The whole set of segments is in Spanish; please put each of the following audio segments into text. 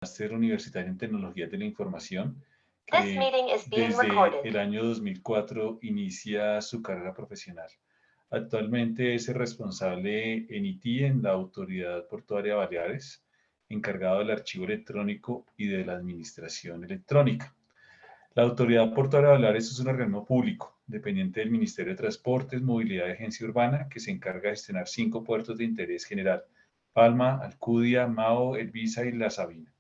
Máster Universitario en Tecnologías de la Información, This que meeting is being desde recorded. el año 2004 inicia su carrera profesional. Actualmente es el responsable en IT en la Autoridad Portuaria Baleares, encargado del archivo electrónico y de la administración electrónica. La Autoridad Portuaria Baleares es un organismo público, dependiente del Ministerio de Transportes, Movilidad y Agencia Urbana, que se encarga de gestionar 5 puertos de interés general: Palma, Alcudia, Mao, Elvisa y La Sabina,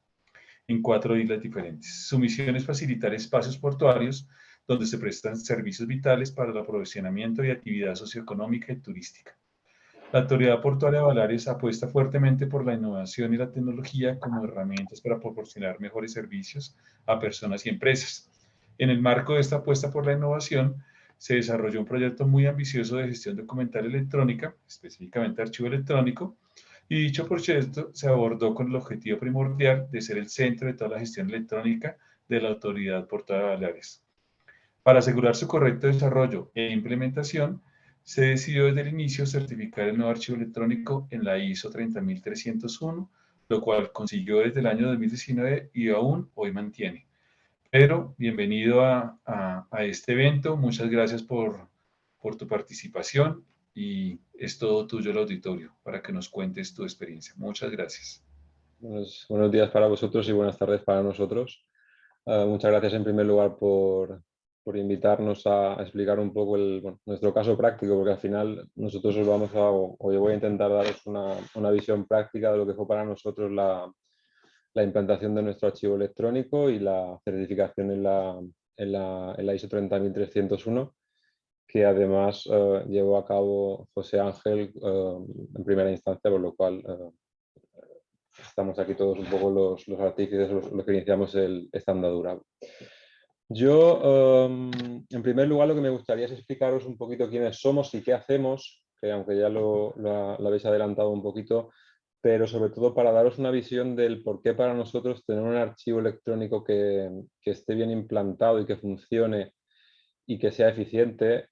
en 4 islas diferentes. Su misión es facilitar espacios portuarios donde se prestan servicios vitales para el aprovisionamiento y actividad socioeconómica y turística. La Autoridad Portuaria de Baleares apuesta fuertemente por la innovación y la tecnología como herramientas para proporcionar mejores servicios a personas y empresas. En el marco de esta apuesta por la innovación, se desarrolló un proyecto muy ambicioso de gestión documental electrónica, específicamente archivo electrónico, y dicho proyecto se abordó con el objetivo primordial de ser el centro de toda la gestión electrónica de la Autoridad Portuaria de Baleares. Para asegurar su correcto desarrollo e implementación, se decidió desde el inicio certificar el nuevo archivo electrónico en la ISO 30301, lo cual consiguió desde el año 2019 y aún hoy mantiene. Pedro, bienvenido a este evento. Muchas gracias por tu participación y es todo tuyo el auditorio para que nos cuentes tu experiencia. Muchas gracias. Buenos días para vosotros y buenas tardes para nosotros. Muchas gracias en primer lugar por invitarnos a explicar un poco nuestro caso práctico, porque al final nosotros os vamos o yo voy a intentar daros una visión práctica de lo que fue para nosotros la implantación de nuestro archivo electrónico y la certificación en la ISO 30301, que además llevó a cabo José Ángel en primera instancia, por lo cual estamos aquí todos un poco los artífices, los que iniciamos esta andadura. Yo, en primer lugar, lo que me gustaría es explicaros un poquito quiénes somos y qué hacemos, que aunque ya lo habéis adelantado un poquito, pero sobre todo para daros una visión del por qué para nosotros tener un archivo electrónico que esté bien implantado y que funcione y que sea eficiente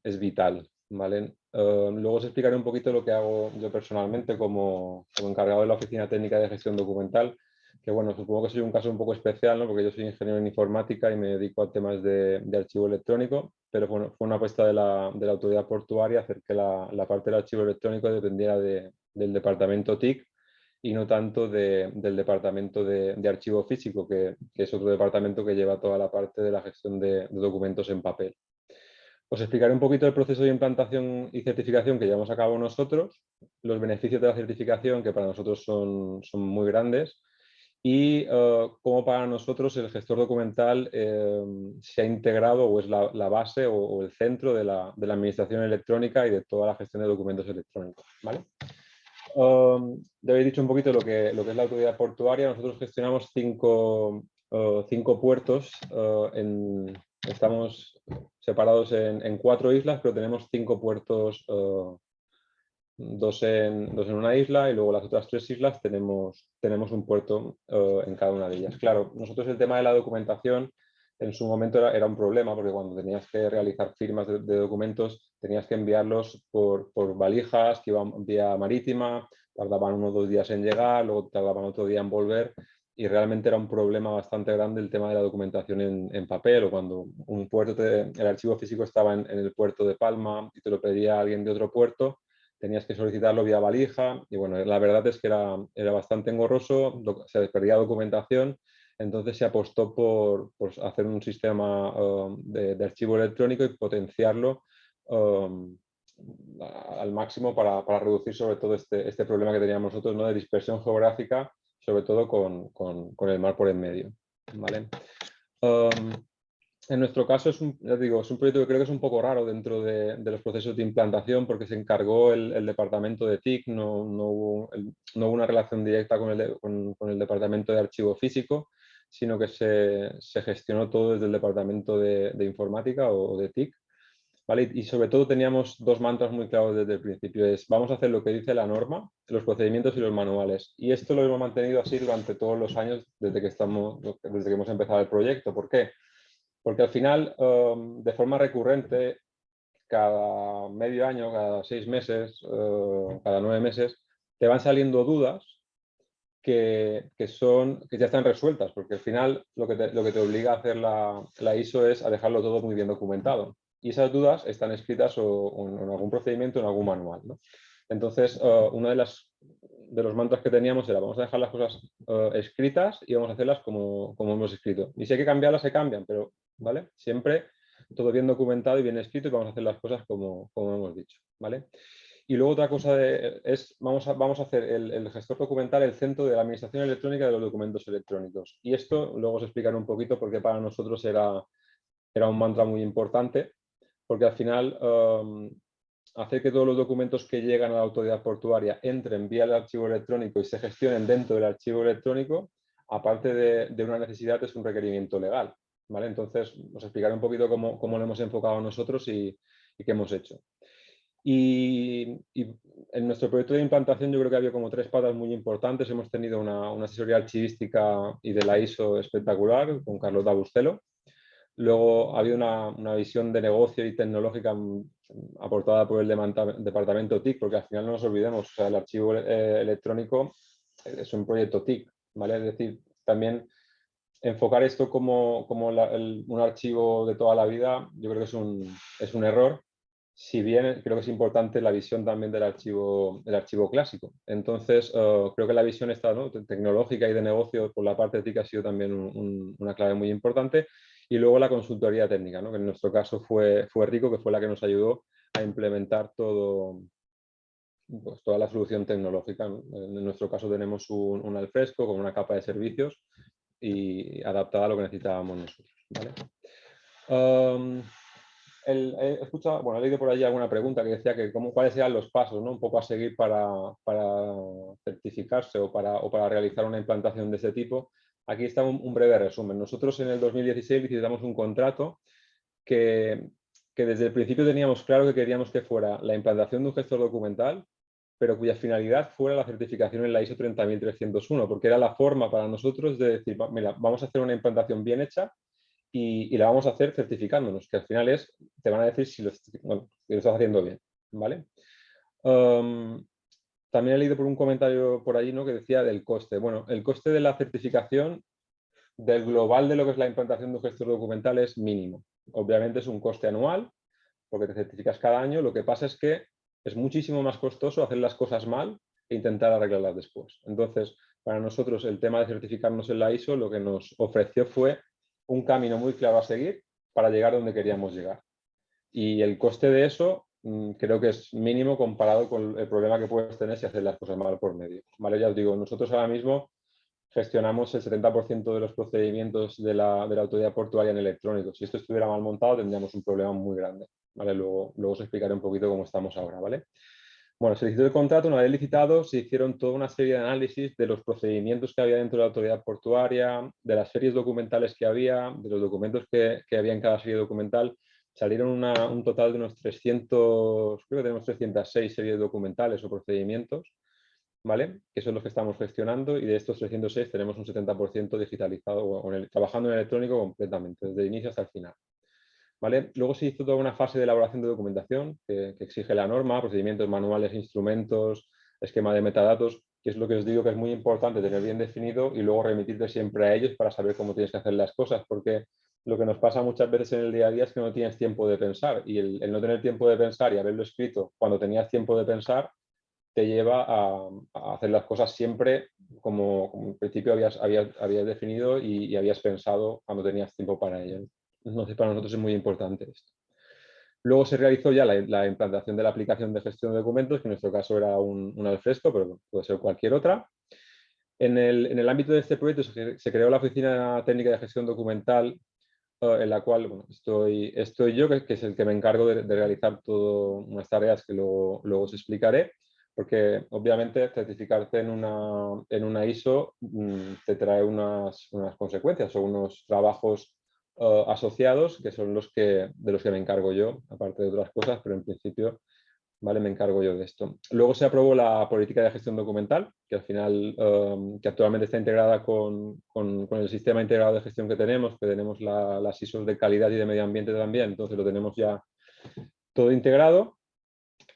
es vital, ¿vale? Luego os explicaré un poquito lo que hago yo personalmente como encargado de la Oficina Técnica de Gestión Documental, que bueno, supongo que soy un caso un poco especial, ¿no? Porque yo soy ingeniero en informática y me dedico a temas de archivo electrónico, pero bueno, fue una apuesta de la autoridad portuaria hacer que la parte del archivo electrónico dependiera del departamento TIC y no tanto del departamento de archivo físico, que es otro departamento que lleva toda la parte de la gestión de documentos en papel. Os explicaré un poquito el proceso de implantación y certificación que llevamos a cabo nosotros, los beneficios de la certificación, que para nosotros son muy grandes, y cómo para nosotros el gestor documental se ha integrado o es la base o el centro de la administración electrónica y de toda la gestión de documentos electrónicos, ¿vale? Ya habéis dicho un poquito lo que es la autoridad portuaria. Nosotros gestionamos cinco puertos. Estamos separados en 4 islas, pero tenemos 5 puertos, dos en una isla, y luego las otras 3 islas tenemos un puerto en cada una de ellas. Claro, nosotros el tema de la documentación en su momento era un problema, porque cuando tenías que realizar firmas de documentos tenías que enviarlos por valijas que iban vía marítima, tardaban 1 o 2 días en llegar, luego tardaban otro día en volver, y realmente era un problema bastante grande el tema de la documentación en papel, o cuando un puerto, el archivo físico estaba en el puerto de Palma y te lo pedía alguien de otro puerto, tenías que solicitarlo vía valija, y bueno, la verdad es que era bastante engorroso, se perdía documentación. Entonces se apostó por hacer un sistema de archivo electrónico y potenciarlo al máximo para reducir sobre todo este problema que teníamos nosotros, ¿no? De dispersión geográfica, sobre todo con el mar por en medio, ¿vale? En nuestro caso ya digo, es un proyecto que creo que es un poco raro dentro de los procesos de implantación, porque se encargó el departamento de TIC, no hubo una relación directa con el departamento de archivo físico, sino que se gestionó todo desde el departamento de informática o de TIC, ¿vale? Y sobre todo teníamos 2 mantras muy claros desde el principio: vamos a hacer lo que dice la norma, los procedimientos y los manuales. Y esto lo hemos mantenido así durante todos los años desde que hemos empezado el proyecto. ¿Por qué? Porque al final, de forma recurrente, cada medio año, cada 6 meses, cada 9 meses, te van saliendo dudas que ya están resueltas, porque al final lo que te obliga a hacer la ISO es a dejarlo todo muy bien documentado. Y esas dudas están escritas o en algún procedimiento o en algún manual, ¿no? Entonces, uno de los mantras que teníamos era: vamos a dejar las cosas escritas y vamos a hacerlas como hemos escrito. Y si hay que cambiarlas, se cambian, pero ¿vale? Siempre todo bien documentado y bien escrito, y vamos a hacer las cosas como hemos dicho, ¿vale? Y luego otra cosa vamos a hacer el gestor documental el centro de la administración electrónica de los documentos electrónicos. Y esto luego os explicaré un poquito porque para nosotros era un mantra muy importante, porque al final hacer que todos los documentos que llegan a la autoridad portuaria entren vía el archivo electrónico y se gestionen dentro del archivo electrónico, aparte de una necesidad, es un requerimiento legal, ¿vale? Entonces os explicaré un poquito cómo lo hemos enfocado nosotros y qué hemos hecho. Y en nuestro proyecto de implantación yo creo que había como 3 patas muy importantes. Hemos tenido una asesoría archivística y de la ISO espectacular con Carlota Bustelo. Luego ha habido una visión de negocio y tecnológica aportada por el departamento TIC, porque al final no nos olvidemos, o sea, el archivo electrónico es un proyecto TIC, ¿vale? Es decir, también enfocar esto como un archivo de toda la vida, yo creo que es un error. Si bien creo que es importante la visión también del archivo clásico. Entonces, creo que la visión esta, ¿no?, tecnológica y de negocio por la parte TIC ha sido también una clave muy importante. Y luego la consultoría técnica, ¿no?, que en nuestro caso fue Rico, que fue la que nos ayudó a implementar toda la solución tecnológica, ¿no? En nuestro caso tenemos un alfresco con una capa de servicios y adaptada a lo que necesitábamos nosotros, ¿vale? He leído por allí alguna pregunta que decía que cuáles eran los pasos, ¿no?, un poco a seguir para certificarse o para realizar una implantación de este tipo. Aquí está un breve resumen. Nosotros en el 2016 licitamos un contrato que desde el principio teníamos claro que queríamos que fuera la implantación de un gestor documental, pero cuya finalidad fuera la certificación en la ISO 30301, porque era la forma para nosotros de decir: mira, vamos a hacer una implantación bien hecha y la vamos a hacer certificándonos, que al final te van a decir si lo estás haciendo bien, ¿vale? También he leído por un comentario por allí, ¿no?, que decía del coste. Bueno, el coste de la certificación del global de lo que es la implantación de un gestor documental es mínimo. Obviamente es un coste anual, porque te certificas cada año. Lo que pasa es que es muchísimo más costoso hacer las cosas mal e intentar arreglarlas después. Entonces, para nosotros el tema de certificarnos en la ISO lo que nos ofreció fue un camino muy claro a seguir para llegar donde queríamos llegar. Y el coste de eso creo que es mínimo comparado con el problema que puedes tener si haces las cosas mal por medio, ¿vale? Ya os digo, nosotros ahora mismo gestionamos el 70% de los procedimientos de la autoridad portuaria en electrónico. Si esto estuviera mal montado, tendríamos un problema muy grande, ¿vale? Luego os explicaré un poquito cómo estamos ahora, ¿vale? Bueno, se licitó el contrato. Una vez licitado, se hicieron toda una serie de análisis de los procedimientos que había dentro de la autoridad portuaria, de las series documentales que había, de los documentos que había en cada serie documental. Salieron un total de unos 300, creo que tenemos 306 series documentales o procedimientos, ¿vale?, que son los que estamos gestionando, y de estos 306 tenemos un 70% digitalizado, trabajando en electrónico completamente, desde el inicio hasta el final, ¿vale? Luego se hizo toda una fase de elaboración de documentación que exige la norma, procedimientos manuales, instrumentos, esquema de metadatos, que es lo que os digo que es muy importante tener bien definido y luego remitirte siempre a ellos para saber cómo tienes que hacer las cosas, porque lo que nos pasa muchas veces en el día a día es que no tienes tiempo de pensar, y el no tener tiempo de pensar y haberlo escrito cuando tenías tiempo de pensar te lleva a hacer las cosas siempre como en principio habías definido y habías pensado cuando tenías tiempo para ello. Entonces, para nosotros es muy importante esto. Luego se realizó ya la implantación de la aplicación de gestión de documentos, que en nuestro caso era un alfresco, pero puede ser cualquier otra. En el ámbito de este proyecto se creó la Oficina Técnica de Gestión Documental, en la cual estoy yo, que es el que me encargo de realizar todas unas tareas que luego os explicaré, porque obviamente certificarte en una ISO te trae unas consecuencias o unos trabajos asociados, que son de los que me encargo yo, aparte de otras cosas, pero en principio, ¿vale?, me encargo yo de esto. Luego se aprobó la política de gestión documental, que al final, que actualmente está integrada con el sistema integrado de gestión que tenemos las ISOs de calidad y de medio ambiente también, entonces lo tenemos ya todo integrado.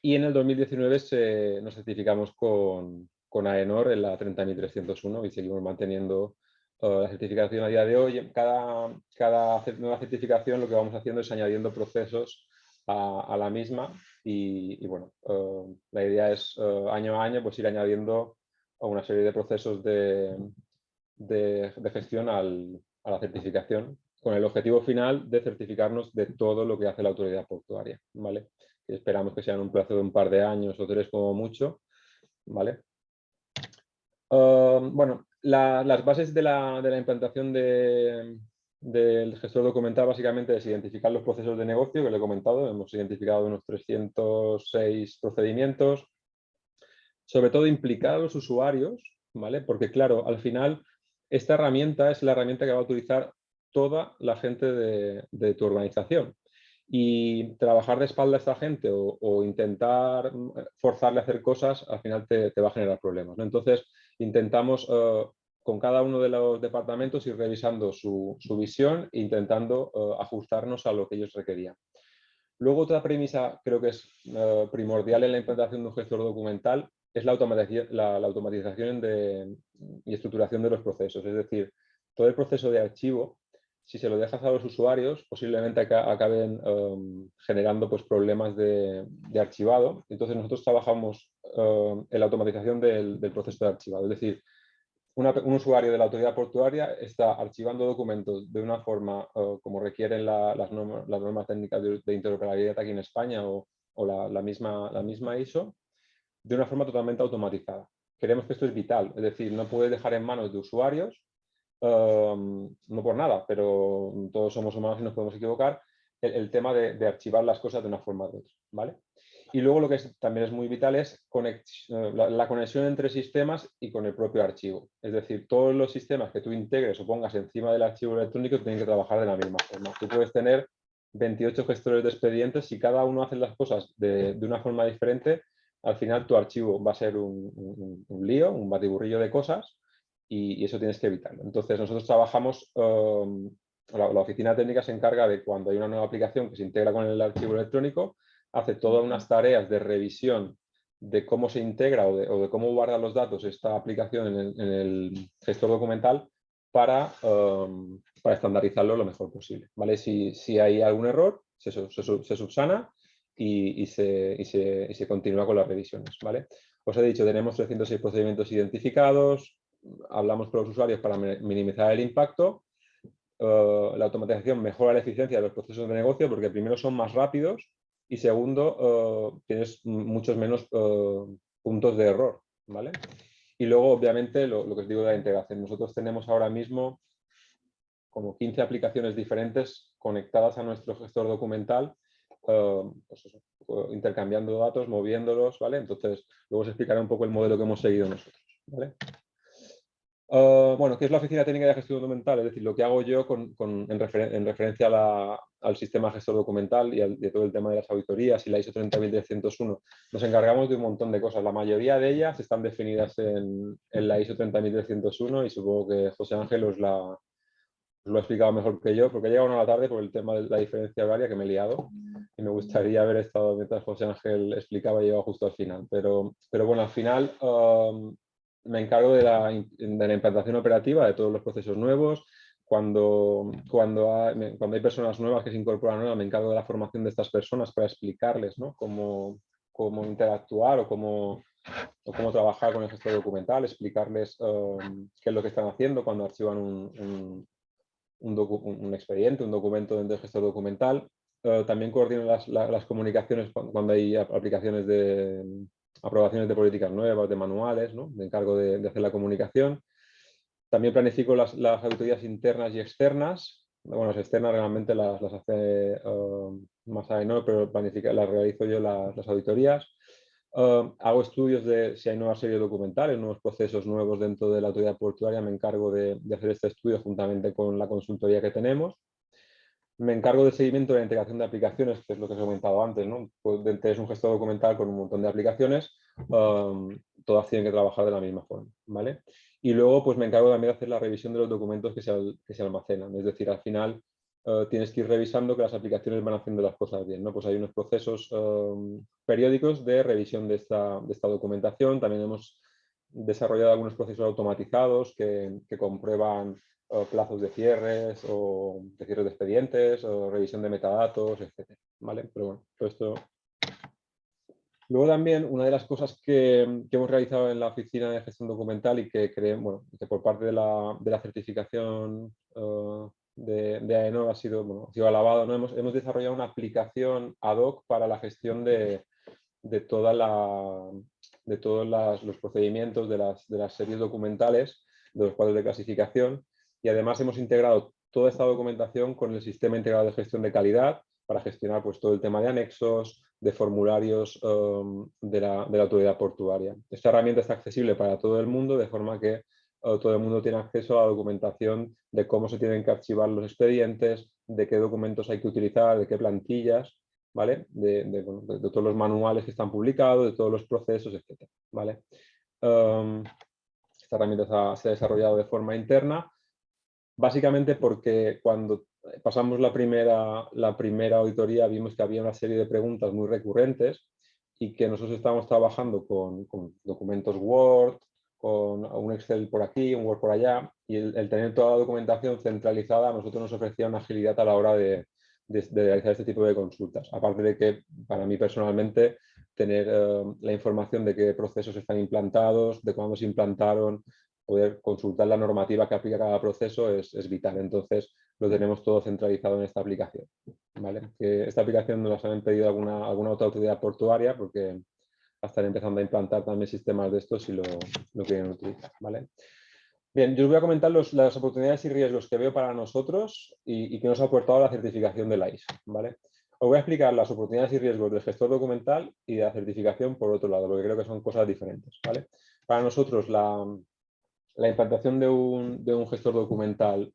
Y en el 2019 nos certificamos con con AENOR en la 30.301 y seguimos manteniendo la certificación a día de hoy. Cada nueva certificación lo que vamos haciendo es añadiendo procesos a la misma y bueno, la idea es año a año pues ir añadiendo una serie de procesos de gestión a la certificación con el objetivo final de certificarnos de todo lo que hace la autoridad portuaria, ¿vale? Que esperamos que sea en un plazo de un par de años o 3 como mucho, ¿vale? Bueno, las bases de la implantación del gestor documental básicamente es identificar los procesos de negocio que le he comentado. Hemos identificado unos 306 procedimientos. Sobre todo implicar a los usuarios, ¿vale? Porque claro, al final esta herramienta es la herramienta que va a utilizar toda la gente de tu organización. Y trabajar de espalda a esta gente o intentar forzarle a hacer cosas, al final te va a generar problemas, ¿no? Entonces, intentamos con cada uno de los departamentos ir revisando su visión e intentando ajustarnos a lo que ellos requerían. Luego, otra premisa creo que es primordial en la implantación de un gestor documental es la automatización y estructuración de los procesos. Es decir, todo el proceso de archivo, si se lo dejas a los usuarios, posiblemente acaben generando pues, problemas de archivado. Entonces, nosotros trabajamos en la automatización del proceso de archivado. Es decir, un usuario de la autoridad portuaria está archivando documentos de una forma como requieren las normas técnicas de interoperabilidad aquí en España o la misma ISO, de una forma totalmente automatizada. Creemos que esto es vital, es decir, no puedes dejar en manos de usuarios, no por nada, pero todos somos humanos y nos podemos equivocar, el tema de archivar las cosas de una forma u otra, ¿vale? Y luego lo que también es muy vital es la conexión entre sistemas y con el propio archivo. Es decir, todos los sistemas que tú integres o pongas encima del archivo electrónico tienen que trabajar de la misma forma. Tú puedes tener 28 gestores de expedientes, si cada uno hace las cosas de una forma diferente, al final tu archivo va a ser un lío, un batiburrillo de cosas y eso tienes que evitarlo. Entonces nosotros trabajamos, la oficina técnica se encarga de cuando hay una nueva aplicación que se integra con el archivo electrónico, hace todas unas tareas de revisión de cómo se integra o de cómo guarda los datos esta aplicación en el gestor documental para estandarizarlo lo mejor posible, ¿vale? Si hay algún error, se subsana y se continúa con las revisiones, ¿vale? Os he dicho, tenemos 306 procedimientos identificados, hablamos con los usuarios para minimizar el impacto. La automatización mejora la eficiencia de los procesos de negocio porque primero son más rápidos y segundo, tienes muchos menos puntos de error, ¿vale? Y luego, obviamente, lo que os digo de la integración. Nosotros tenemos ahora mismo como 15 aplicaciones diferentes conectadas a nuestro gestor documental, pues eso, intercambiando datos, moviéndolos, ¿vale? Entonces, luego os explicaré un poco el modelo que hemos seguido nosotros, ¿vale? Bueno, ¿qué es la Oficina Técnica de Gestión Documental? Es decir, lo que hago yo en referencia al sistema gestor documental y de todo el tema de las auditorías y la ISO 30301. Nos encargamos de un montón de cosas. La mayoría de ellas están definidas en la ISO 30301 y supongo que José Ángel os lo ha explicado mejor que yo, porque he llegado a la tarde por el tema de la diferencia horaria que me he liado y me gustaría haber estado mientras José Ángel explicaba y llegado justo al final. Pero bueno, al final me encargo de la implantación operativa de todos los procesos nuevos. Cuando hay personas nuevas que se incorporan nuevas, me encargo de la formación de estas personas para explicarles, ¿no? cómo interactuar o cómo trabajar con el gestor documental, explicarles qué es lo que están haciendo cuando archivan un expediente, un documento dentro del gestor documental. También coordino las comunicaciones cuando hay aplicaciones de aprobaciones de políticas nuevas, de manuales, ¿no? Me encargo de hacer la comunicación. También planifico las auditorías internas y externas. Bueno, las externas realmente las hace más AENOR, pero las realizo yo las auditorías. Hago estudios de si hay nuevas series documentales, nuevos procesos nuevos dentro de la autoridad portuaria. Me encargo de hacer este estudio juntamente con la consultoría que tenemos. Me encargo del seguimiento de la integración de aplicaciones, que es lo que os he comentado antes, ¿no? Pues es un gestor documental con un montón de aplicaciones, todas tienen que trabajar de la misma forma, ¿vale? Y luego pues me encargo también de hacer la revisión de los documentos que se almacenan, es decir, al final tienes que ir revisando que las aplicaciones van haciendo las cosas bien, ¿no? Pues hay unos procesos periódicos de revisión de esta documentación. También hemos desarrollado algunos procesos automatizados que comprueban plazos de cierres o de cierres de expedientes o revisión de metadatos, etc. ¿Vale? Pero bueno, todo esto... Luego también una de las cosas que hemos realizado en la oficina de gestión documental y que creemos, bueno, que por parte de la certificación de AENOR ha sido alabado, ¿no? Hemos desarrollado una aplicación ad hoc para la gestión de todos los procedimientos de las series documentales, de los cuadros de clasificación, y además hemos integrado toda esta documentación con el sistema integrado de gestión de calidad para gestionar pues, todo el tema de anexos, de formularios de la autoridad portuaria. Esta herramienta está accesible para todo el mundo, de forma que todo el mundo tiene acceso a la documentación de cómo se tienen que archivar los expedientes, de qué documentos hay que utilizar, de qué plantillas, ¿vale? De todos los manuales que están publicados, de todos los procesos, etc. ¿Vale? Esta herramienta se ha desarrollado de forma interna, básicamente porque cuando pasamos la primera auditoría vimos que había una serie de preguntas muy recurrentes y que nosotros estábamos trabajando con documentos Word, con un Excel por aquí, un Word por allá, y el tener toda la documentación centralizada a nosotros nos ofrecía una agilidad a la hora de realizar este tipo de consultas. Aparte de que, para mí personalmente, tener la información de qué procesos están implantados, de cuándo se implantaron, poder consultar la normativa que aplica cada proceso es vital. Entonces, lo tenemos todo centralizado en esta aplicación. ¿Vale? Esta aplicación nos la han pedido alguna otra autoridad portuaria porque están empezando a implantar también sistemas de estos y lo quieren utilizar. ¿Vale? Bien, yo os voy a comentar las oportunidades y riesgos que veo para nosotros y que nos ha aportado la certificación de la ISO. ¿Vale? Os voy a explicar las oportunidades y riesgos del gestor documental y de la certificación por otro lado, porque creo que son cosas diferentes. ¿Vale? Para nosotros, la implantación de un gestor documental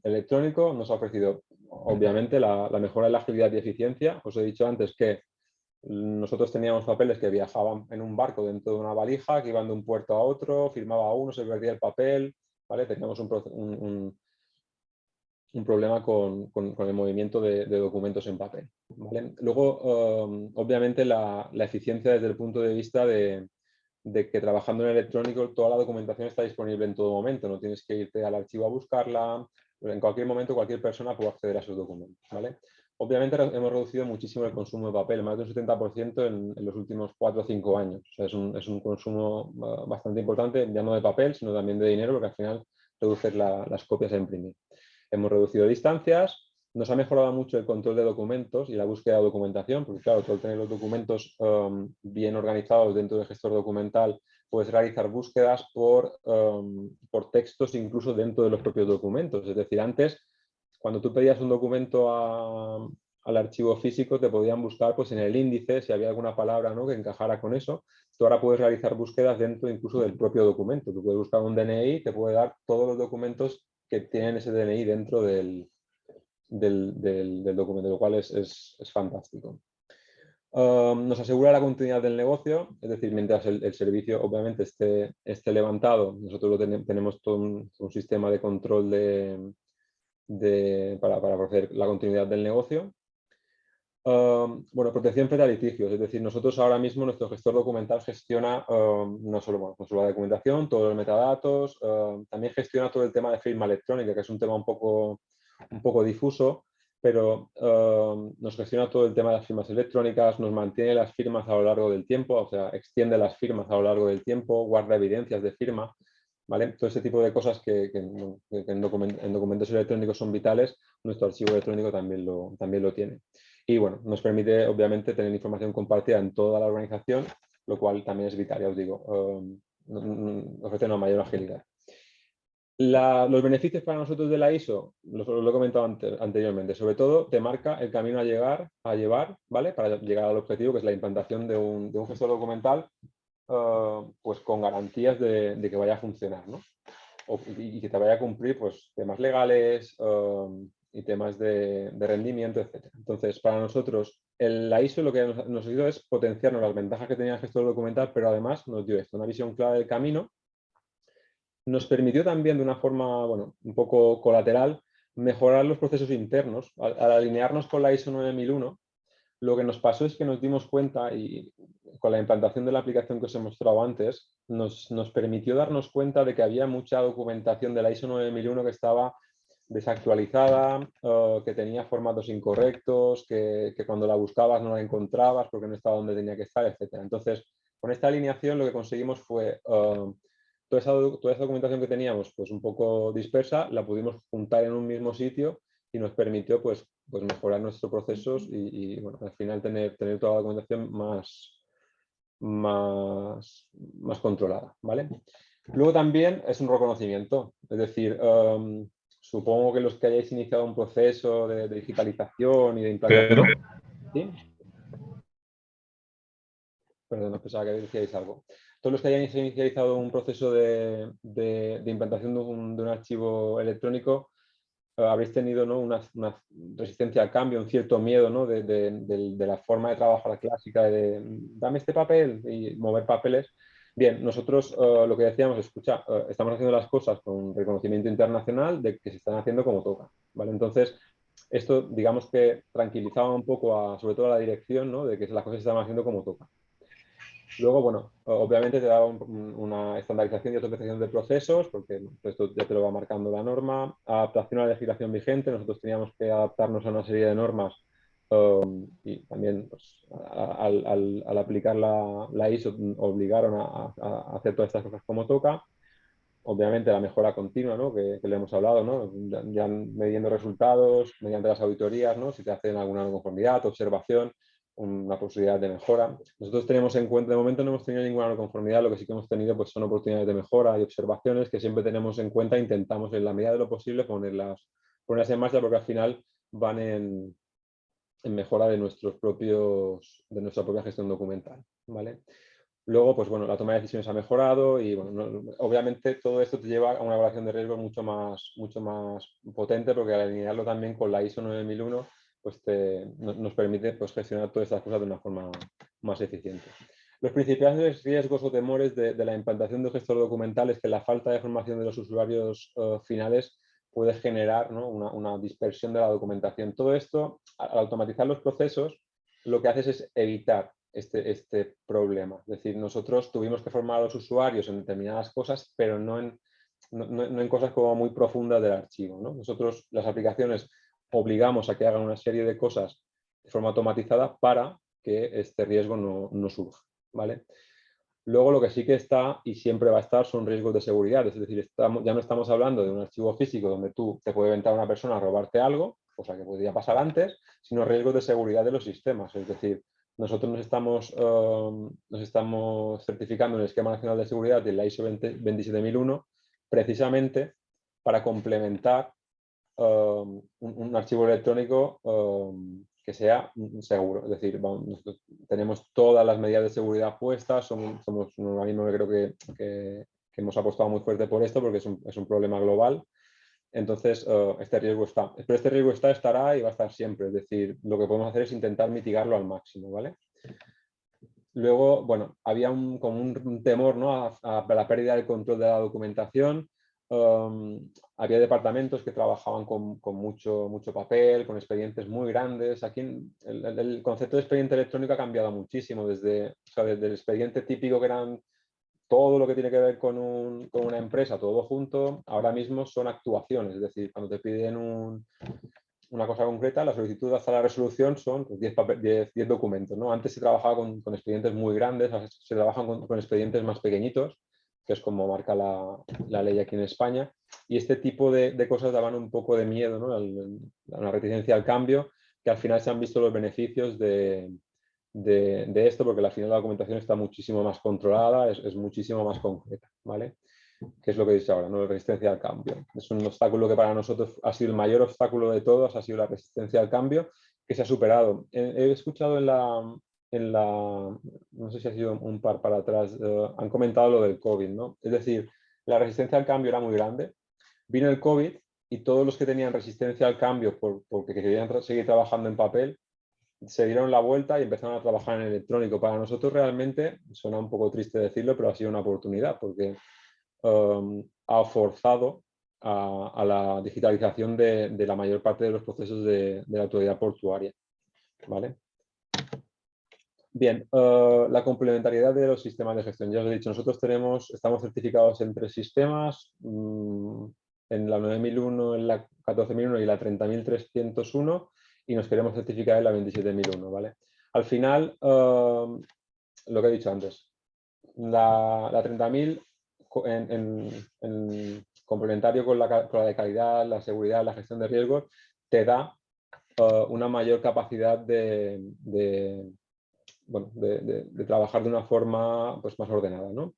electrónico nos ha ofrecido, obviamente, la mejora de la agilidad y eficiencia. Os he dicho antes que nosotros teníamos papeles que viajaban en un barco dentro de una valija, que iban de un puerto a otro, firmaba uno, se perdía el papel, ¿vale? Teníamos un problema con el movimiento de documentos en papel, ¿vale? Luego, obviamente, la eficiencia desde el punto de vista de que trabajando en electrónico toda la documentación está disponible en todo momento, no tienes que irte al archivo a buscarla, en cualquier momento cualquier persona puede acceder a esos documentos, ¿vale? Obviamente hemos reducido muchísimo el consumo de papel, más de un 70% en los últimos 4 o 5 años. O sea, es un consumo bastante importante, ya no de papel, sino también de dinero, porque al final reduces las copias a imprimir. Hemos reducido distancias, nos ha mejorado mucho el control de documentos y la búsqueda de documentación, porque claro, tú al tener los documentos bien organizados dentro del gestor documental, puedes realizar búsquedas por textos incluso dentro de los propios documentos. Es decir, antes, cuando tú pedías un documento al archivo físico, te podían buscar pues, en el índice si había alguna palabra, ¿no?, que encajara con eso. Tú ahora puedes realizar búsquedas dentro incluso del propio documento. Tú puedes buscar un DNI, te puede dar todos los documentos que tienen ese DNI dentro del documento, lo cual es fantástico. Nos asegura la continuidad del negocio, es decir, mientras el servicio obviamente esté levantado, nosotros tenemos todo un sistema de control para ofrecer la continuidad del negocio. Bueno, protección frente a litigios, es decir, nosotros ahora mismo nuestro gestor documental gestiona no solo la documentación, todos los metadatos, también gestiona todo el tema de firma electrónica, que es un tema un poco difuso, pero nos gestiona todo el tema de las firmas electrónicas, nos mantiene las firmas a lo largo del tiempo, o sea, extiende las firmas a lo largo del tiempo, guarda evidencias de firma, ¿vale? Todo ese tipo de cosas que en documentos electrónicos son vitales, nuestro archivo electrónico también lo tiene. Y bueno, nos permite obviamente tener información compartida en toda la organización, lo cual también es vital, ya os digo, ofrece una mayor agilidad. Los beneficios para nosotros de la ISO, lo he comentado anteriormente, sobre todo te marca el camino a llevar, ¿vale? Para llegar al objetivo, que es la implantación de un gestor documental, pues con garantías de que vaya a funcionar, ¿no? Y que te vaya a cumplir pues, temas legales y temas de rendimiento, etc. Entonces, para nosotros, la ISO lo que nos ayudó es potenciarnos las ventajas que tenía el gestor documental, pero además nos dio esto, una visión clara del camino. Nos permitió también de una forma, bueno, un poco colateral, mejorar los procesos internos. Al alinearnos con la ISO 9001, Lo que nos pasó es que nos dimos cuenta, y con la implantación de la aplicación que os he mostrado antes, nos permitió darnos cuenta de que había mucha documentación de la ISO 9001 que estaba desactualizada, que tenía formatos incorrectos, que cuando la buscabas no la encontrabas porque no estaba donde tenía que estar, etc. Entonces, con esta alineación lo que conseguimos fue toda esa documentación que teníamos pues un poco dispersa, la pudimos juntar en un mismo sitio y nos permitió pues mejorar nuestros procesos y bueno, al final tener toda la documentación más controlada, ¿vale? Luego también es un reconocimiento, es decir, supongo que los que hayáis iniciado un proceso de digitalización y de implantación... Pedro, ¿Sí? Perdón, no pensaba que decíais algo. Todos los que hayáis inicializado un proceso de implantación de un archivo electrónico, habréis tenido, ¿no?, una resistencia al cambio, un cierto miedo, ¿no?, de la forma de trabajar clásica, de dame este papel y mover papeles. Bien, nosotros lo que decíamos, escucha, estamos haciendo las cosas con reconocimiento internacional de que se están haciendo como toca, ¿vale? Entonces, esto, digamos que tranquilizaba un poco sobre todo a la dirección, ¿no?, de que las cosas se estaban haciendo como toca. Luego, bueno, obviamente te da una estandarización y automatización de procesos, porque esto ya te lo va marcando la norma. Adaptación a la legislación vigente. Nosotros teníamos que adaptarnos a una serie de normas y también pues, al aplicar la ISO obligaron a hacer todas estas cosas como toca. Obviamente la mejora continua, ¿no?, que le hemos hablado, ¿no?, ya midiendo resultados mediante las auditorías, ¿no?, si te hacen alguna no conformidad, observación, una posibilidad de mejora. Nosotros tenemos en cuenta, de momento no hemos tenido ninguna no conformidad, lo que sí que hemos tenido pues, son oportunidades de mejora y observaciones que siempre tenemos en cuenta e intentamos en la medida de lo posible ponerlas en marcha porque al final van en mejora de nuestra propia gestión documental, ¿vale? Luego, pues bueno, la toma de decisiones ha mejorado y bueno, obviamente todo esto te lleva a una evaluación de riesgo mucho más potente porque al alinearlo también con la ISO 9001 pues nos permite pues, gestionar todas estas cosas de una forma más eficiente. Los principales riesgos o temores de la implantación de un gestor documental es que la falta de formación de los usuarios finales puede generar, ¿no?, una dispersión de la documentación. Todo esto, al automatizar los procesos, lo que haces es evitar este problema. Es decir, nosotros tuvimos que formar a los usuarios en determinadas cosas, pero no en cosas como muy profundas del archivo, ¿no? Nosotros, las aplicaciones, obligamos a que hagan una serie de cosas de forma automatizada para que este riesgo no surja, ¿vale? Luego lo que sí que está y siempre va a estar son riesgos de seguridad, es decir, ya no estamos hablando de un archivo físico donde te puede entrar una persona a robarte algo, cosa que podría pasar antes, sino riesgos de seguridad de los sistemas, es decir, nosotros nos estamos certificando en el Esquema Nacional de Seguridad de la ISO 27001 precisamente para complementar un archivo electrónico que sea seguro. Es decir, tenemos todas las medidas de seguridad puestas, somos un organismo que creo que hemos apostado muy fuerte por esto porque es un problema global. Entonces, este riesgo está. Pero este riesgo estará y va a estar siempre. Es decir, lo que podemos hacer es intentar mitigarlo al máximo, ¿vale? Luego, bueno, había como un temor, ¿no?, a la pérdida del control de la documentación. Había departamentos que trabajaban con mucho papel, con expedientes muy grandes. Aquí el concepto de expediente electrónico ha cambiado muchísimo, desde el expediente típico que eran todo lo que tiene que ver con una empresa, todo junto, ahora mismo son actuaciones, es decir, cuando te piden una cosa concreta, la solicitud hasta la resolución son pues, 10 documentos, ¿no? Antes se trabajaba con expedientes muy grandes, ahora se trabajan con expedientes más pequeñitos, que es como marca la ley aquí en España, y este tipo de cosas daban un poco de miedo, ¿no?, una reticencia al cambio, que al final se han visto los beneficios de esto, porque al final la documentación está muchísimo más controlada, es muchísimo más concreta, ¿vale? Que es lo que he dicho ahora, ¿no?, la resistencia al cambio. Es un obstáculo que para nosotros ha sido el mayor obstáculo de todos, ha sido la resistencia al cambio, que se ha superado. He escuchado no sé si ha sido un par para atrás, han comentado lo del COVID, ¿no? Es decir, la resistencia al cambio era muy grande, vino el COVID y todos los que tenían resistencia al cambio porque querían seguir trabajando en papel, se dieron la vuelta y empezaron a trabajar en electrónico. Para nosotros realmente, suena un poco triste decirlo, pero ha sido una oportunidad porque ha forzado a la digitalización de la mayor parte de los procesos de la autoridad portuaria, ¿vale? Bien, la complementariedad de los sistemas de gestión. Ya os he dicho, nosotros estamos certificados en 3 sistemas, en la 9001, en la 14001 y la 30301, y nos queremos certificar en la 27001, ¿vale? Al final, lo que he dicho antes, la 30.000 en complementario con la de calidad, la seguridad, la gestión de riesgos, te da una mayor capacidad de trabajar de una forma pues, más ordenada, ¿no?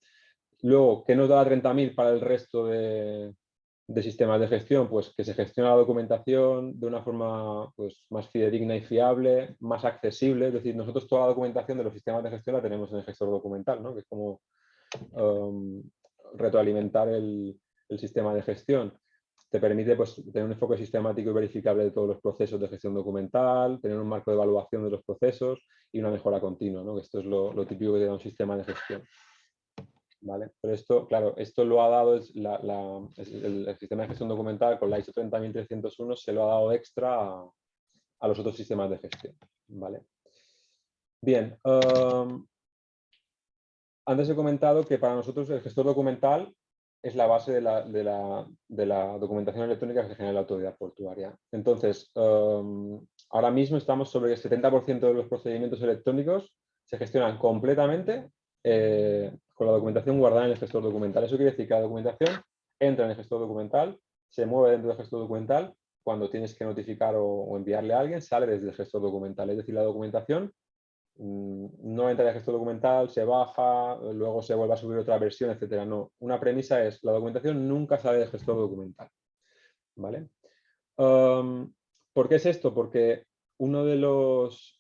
Luego, ¿qué nos da la 30.000 para el resto de sistemas de gestión? Pues que se gestiona la documentación de una forma pues, más fidedigna y fiable, más accesible. Es decir, nosotros toda la documentación de los sistemas de gestión la tenemos en el gestor documental, ¿no? Que es como retroalimentar el sistema de gestión. Te permite pues, tener un enfoque sistemático y verificable de todos los procesos de gestión documental, tener un marco de evaluación de los procesos y una mejora continua, ¿no? Esto es lo típico que te da un sistema de gestión. ¿Vale? Pero esto, claro, esto lo ha dado el sistema de gestión documental con la ISO 30301 se lo ha dado extra a los otros sistemas de gestión. ¿Vale? Bien, antes he comentado que para nosotros el gestor documental es la base de la documentación electrónica que se genera en la autoridad portuaria. Entonces, ahora mismo estamos sobre el 70% de los procedimientos electrónicos se gestionan completamente con la documentación guardada en el gestor documental. Eso quiere decir que la documentación entra en el gestor documental, se mueve dentro del gestor documental, cuando tienes que notificar o enviarle a alguien, sale desde el gestor documental. Es decir, la documentación no entra en el gestor documental, se baja, luego se vuelve a subir otra versión, etcétera. No, una premisa es la documentación nunca sale del gestor documental. ¿Vale? ¿Por qué es esto? Porque los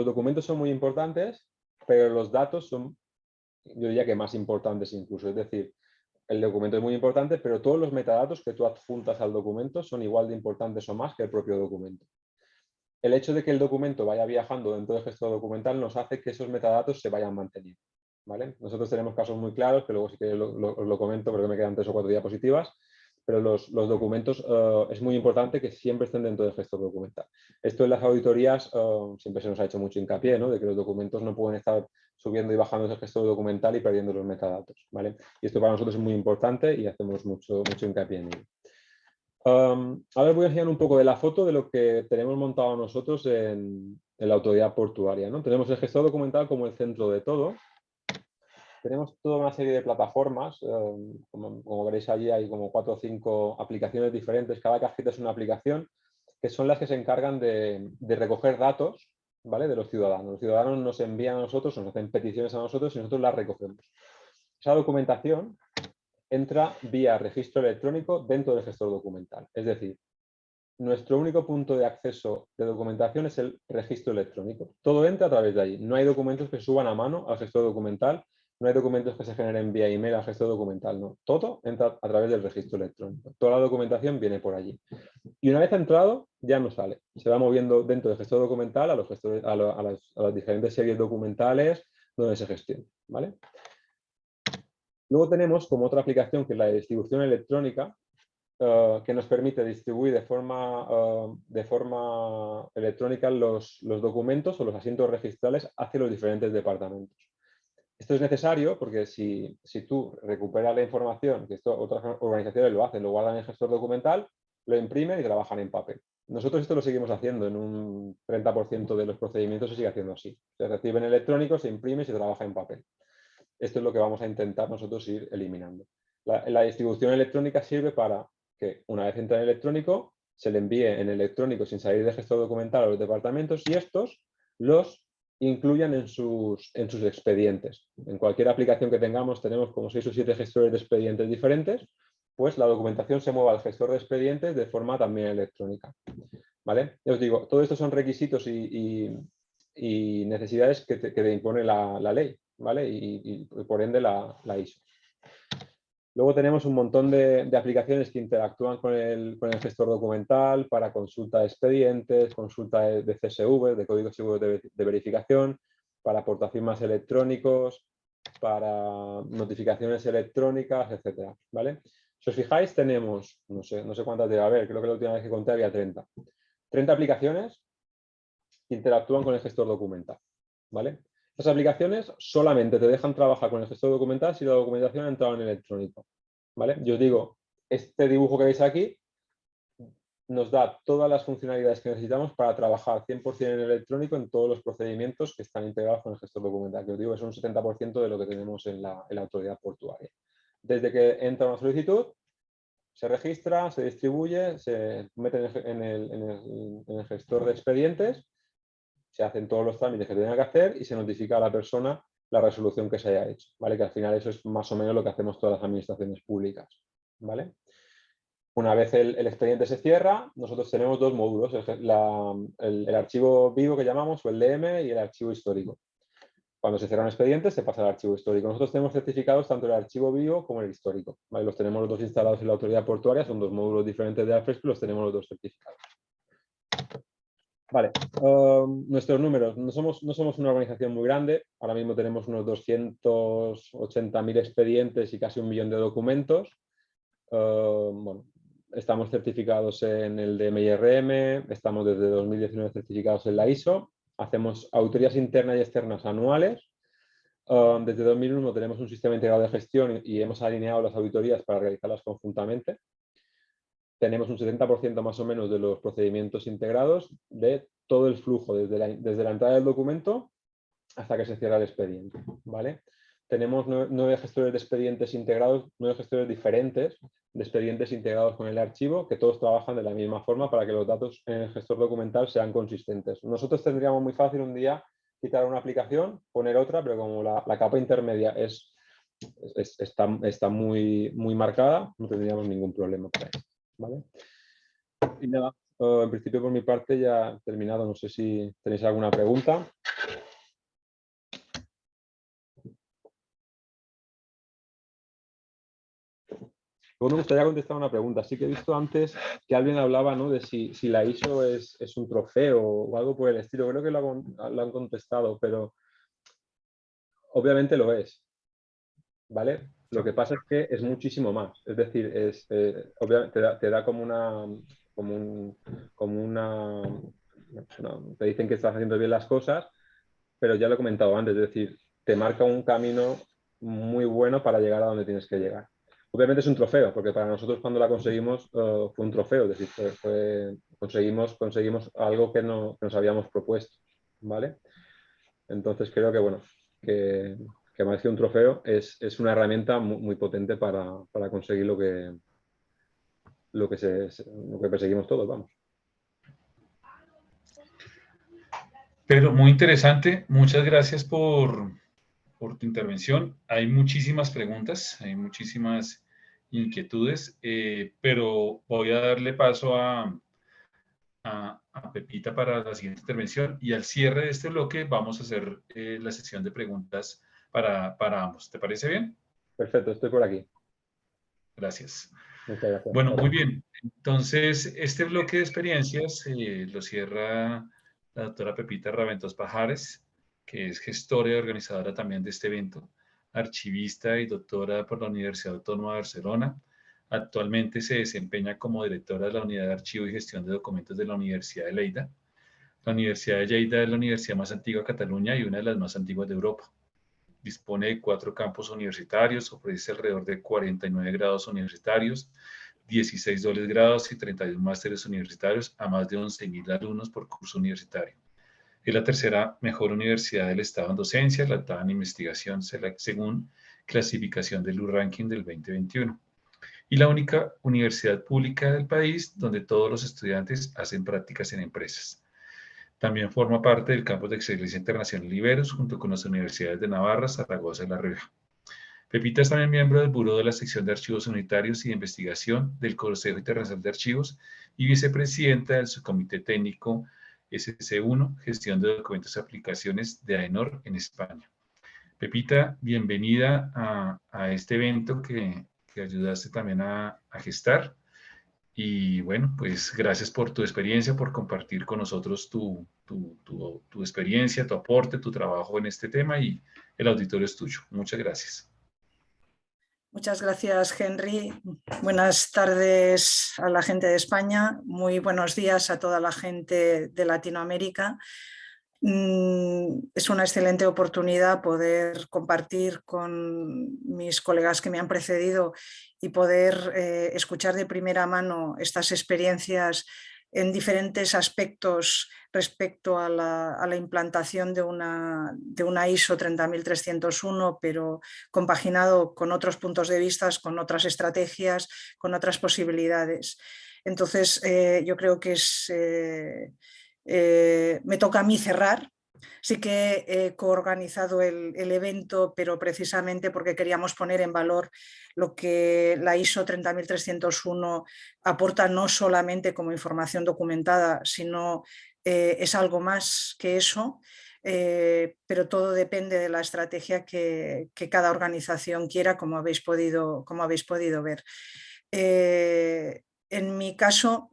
documentos son muy importantes, pero los datos son, yo diría que más importantes incluso. Es decir, el documento es muy importante, pero todos los metadatos que tú adjuntas al documento son igual de importantes o más que el propio documento. El hecho de que el documento vaya viajando dentro del gestor documental nos hace que esos metadatos se vayan manteniendo. ¿Vale? Nosotros tenemos casos muy claros, que luego sí que os lo comento porque me quedan 3 o 4 diapositivas, pero los documentos es muy importante que siempre estén dentro del gestor documental. Esto en las auditorías siempre se nos ha hecho mucho hincapié, ¿no? De que los documentos no pueden estar subiendo y bajando del gestor documental y perdiendo los metadatos. ¿Vale? Y esto para nosotros es muy importante y hacemos mucho hincapié en ello. Ahora os voy a enseñar un poco de la foto de lo que tenemos montado nosotros en la autoridad portuaria, ¿no? Tenemos el gestor documental como el centro de todo. Tenemos toda una serie de plataformas, como veréis allí hay como 4 o 5 aplicaciones diferentes, cada cajita es una aplicación, que son las que se encargan de recoger datos, ¿vale? De los ciudadanos. Los ciudadanos nos envían a nosotros, nos hacen peticiones a nosotros y nosotros las recogemos. Esa documentación entra vía registro electrónico dentro del gestor documental. Es decir, nuestro único punto de acceso de documentación es el registro electrónico. Todo entra a través de ahí. No hay documentos que suban a mano al gestor documental, no hay documentos que se generen vía email al gestor documental, no. Todo entra a través del registro electrónico. Toda la documentación viene por allí. Y una vez entrado, ya no sale. Se va moviendo dentro del gestor documental a las diferentes series documentales donde se gestiona. ¿Vale? Luego tenemos como otra aplicación que es la de distribución electrónica, que nos permite distribuir de forma electrónica los documentos o los asientos registrales hacia los diferentes departamentos. Esto es necesario porque si tú recuperas la información, que esto otras organizaciones lo hacen, lo guardan en el gestor documental, lo imprimen y trabajan en papel. Nosotros esto lo seguimos haciendo, en un 30% de los procedimientos se sigue haciendo así. Se reciben electrónicos, se imprime y se trabaja en papel. Esto es lo que vamos a intentar nosotros ir eliminando. La distribución electrónica sirve para que una vez entra en electrónico, se le envíe en electrónico sin salir de gestor documental a los departamentos y estos los incluyan en sus expedientes. En cualquier aplicación que tengamos, tenemos como 6 o 7 gestores de expedientes diferentes, pues la documentación se mueve al gestor de expedientes de forma también electrónica. ¿Vale? Ya os digo, todo esto son requisitos y necesidades que te impone la ley, ¿vale? Y por ende la ISO. Luego tenemos un montón de aplicaciones que interactúan con el gestor documental para consulta de expedientes, consulta de CSV, de códigos seguros de verificación, para portafirmas electrónicos, para notificaciones electrónicas, etcétera, ¿vale? Si os fijáis, tenemos, no sé cuántas debe haber, creo que la última vez que conté había 30. 30 aplicaciones que interactúan con el gestor documental, ¿vale? Estas aplicaciones solamente te dejan trabajar con el gestor documental si la documentación ha entrado en electrónico, ¿vale? Yo os digo, este dibujo que veis aquí nos da todas las funcionalidades que necesitamos para trabajar 100% en electrónico en todos los procedimientos que están integrados con el gestor documental, que os digo es un 70% de lo que tenemos en la autoridad portuaria. Desde que entra una solicitud, se registra, se distribuye, se mete en el gestor de expedientes, se hacen todos los trámites que tenga que hacer y se notifica a la persona la resolución que se haya hecho, ¿vale? Que al final eso es más o menos lo que hacemos todas las administraciones públicas, ¿vale? Una vez el expediente se cierra, nosotros tenemos dos módulos, el archivo vivo que llamamos, o el DM, y el archivo histórico. Cuando se cierra un expediente, se pasa al archivo histórico. Nosotros tenemos certificados tanto el archivo vivo como el histórico, ¿vale? Los tenemos los dos instalados en la autoridad portuaria, son dos módulos diferentes de Alfresco y los tenemos los dos certificados. Vale, nuestros números. No somos una organización muy grande, ahora mismo tenemos unos 280.000 expedientes y casi 1 millón de documentos. Bueno, estamos certificados en el DMIRM, estamos desde 2019 certificados en la ISO, hacemos auditorías internas y externas anuales. Desde 2001 tenemos un sistema integrado de gestión y hemos alineado las auditorías para realizarlas conjuntamente. Tenemos un 70% más o menos de los procedimientos integrados de todo el flujo, desde la entrada del documento hasta que se cierra el expediente, ¿vale? Tenemos 9 gestores de expedientes integrados, 9 gestores diferentes de expedientes integrados con el archivo, que todos trabajan de la misma forma para que los datos en el gestor documental sean consistentes. Nosotros tendríamos muy fácil un día quitar una aplicación, poner otra, pero como la capa intermedia está muy marcada, no tendríamos ningún problema para eso, ¿vale? Y nada, en principio por mi parte ya he terminado. No sé si tenéis alguna pregunta. Bueno, me gustaría contestar una pregunta. Sí que he visto antes que alguien hablaba, ¿no?, de si la ISO es un trofeo o algo por el estilo. Creo que lo han contestado, pero obviamente lo es, ¿vale? Lo que pasa es que es muchísimo más. Es decir, obviamente te da como una... Te dicen que estás haciendo bien las cosas, pero ya lo he comentado antes, es decir, te marca un camino muy bueno para llegar a donde tienes que llegar. Obviamente es un trofeo, porque para nosotros cuando la conseguimos fue un trofeo, es decir, conseguimos algo que nos habíamos propuesto, ¿vale? Entonces creo que, bueno, que más que un trofeo es una herramienta muy potente para conseguir lo que perseguimos todos, vamos. Pero muy interesante, muchas gracias por tu intervención. Hay muchísimas preguntas, hay muchísimas inquietudes, pero voy a darle paso a Pepita para la siguiente intervención y al cierre de este bloque vamos a hacer la sesión de preguntas para ambos. ¿Te parece bien? Perfecto, estoy por aquí. Gracias. Muchas gracias. Bueno, muy bien. Entonces, este bloque de experiencias lo cierra la doctora Pepita Raventós Pajares, que es gestora y organizadora también de este evento, archivista y doctora por la Universidad Autónoma de Barcelona. Actualmente se desempeña como directora de la Unidad de Archivo y Gestión de Documentos de la Universidad de Lleida. La Universidad de Lleida es la universidad más antigua de Cataluña y una de las más antiguas de Europa. Dispone de 4 campus universitarios, ofrece alrededor de 49 grados universitarios, 16 dobles grados y 31 másteres universitarios a más de 11.000 alumnos por curso universitario. Es la tercera mejor universidad del estado en docencia, la octava en investigación según clasificación del U-Ranking del 2021. Y la única universidad pública del país donde todos los estudiantes hacen prácticas en empresas. También forma parte del campus de excelencia internacional Iberos, junto con las universidades de Navarra, Zaragoza y La Rioja. Pepita es también miembro del Buró de la Sección de Archivos Unitarios y de Investigación del Consejo Internacional de Archivos y vicepresidenta del Subcomité Técnico SC1, Gestión de Documentos y Aplicaciones de AENOR en España. Pepita, bienvenida a este evento que ayudaste también a gestar. Y bueno, pues gracias por tu experiencia, por compartir con nosotros tu experiencia, tu aporte, tu trabajo en este tema y el auditorio es tuyo. Muchas gracias. Muchas gracias, Henry. Buenas tardes a la gente de España. Muy buenos días a toda la gente de Latinoamérica. Es una excelente oportunidad poder compartir con mis colegas que me han precedido y poder escuchar de primera mano estas experiencias en diferentes aspectos respecto a la implantación de una ISO 30301, pero compaginado con otros puntos de vista, con otras estrategias, con otras posibilidades. Entonces, yo creo que me toca a mí cerrar. Sí que he coorganizado el evento, pero precisamente porque queríamos poner en valor lo que la ISO 30301 aporta, no solamente como información documentada, sino es algo más que eso, pero todo depende de la estrategia que cada organización quiera, como habéis podido ver. En mi caso,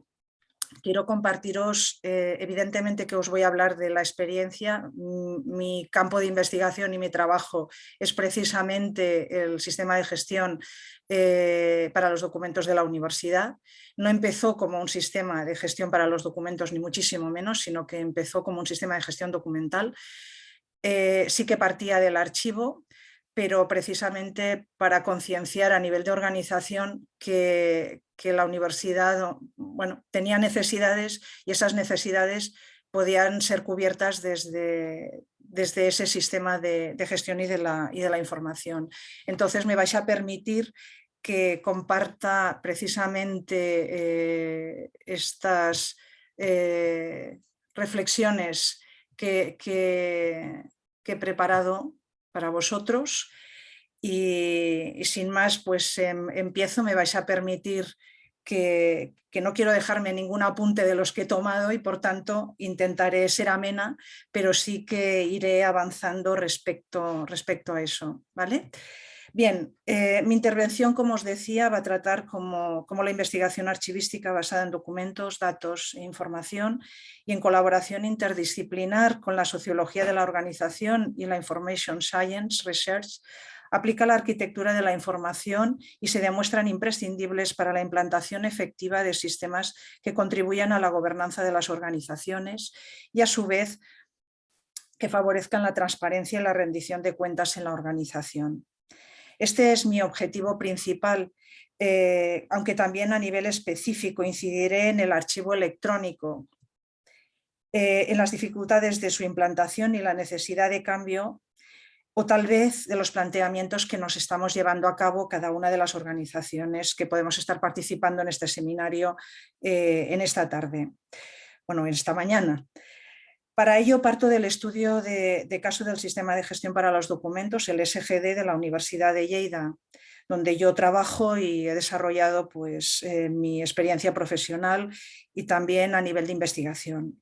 quiero compartiros, evidentemente que os voy a hablar de la experiencia. Mi campo de investigación y mi trabajo es precisamente el sistema de gestión para los documentos de la universidad. No empezó como un sistema de gestión para los documentos, ni muchísimo menos, sino que empezó como un sistema de gestión documental. Sí que partía del archivo, pero precisamente para concienciar a nivel de organización que la universidad, bueno, tenía necesidades y esas necesidades podían ser cubiertas desde ese sistema de gestión y de la información. Entonces me vais a permitir que comparta precisamente estas reflexiones que he preparado para vosotros y sin más, pues empiezo. Me vais a permitir que no quiero dejarme ningún apunte de los que he tomado y por tanto intentaré ser amena, pero sí que iré avanzando respecto a eso, ¿vale? Bien, mi intervención, como os decía, va a tratar como la investigación archivística basada en documentos, datos e información y en colaboración interdisciplinar con la sociología de la organización y la Information Science Research aplica la arquitectura de la información y se demuestran imprescindibles para la implantación efectiva de sistemas que contribuyan a la gobernanza de las organizaciones y a su vez que favorezcan la transparencia y la rendición de cuentas en la organización. Este es mi objetivo principal, aunque también a nivel específico incidiré en el archivo electrónico, en las dificultades de su implantación y la necesidad de cambio, o tal vez de los planteamientos que nos estamos llevando a cabo cada una de las organizaciones que podemos estar participando en este seminario en esta tarde, bueno, en esta mañana. Para ello parto del estudio de caso del Sistema de Gestión para los Documentos, el SGD de la Universidad de Lleida, donde yo trabajo y he desarrollado pues, mi experiencia profesional y también a nivel de investigación.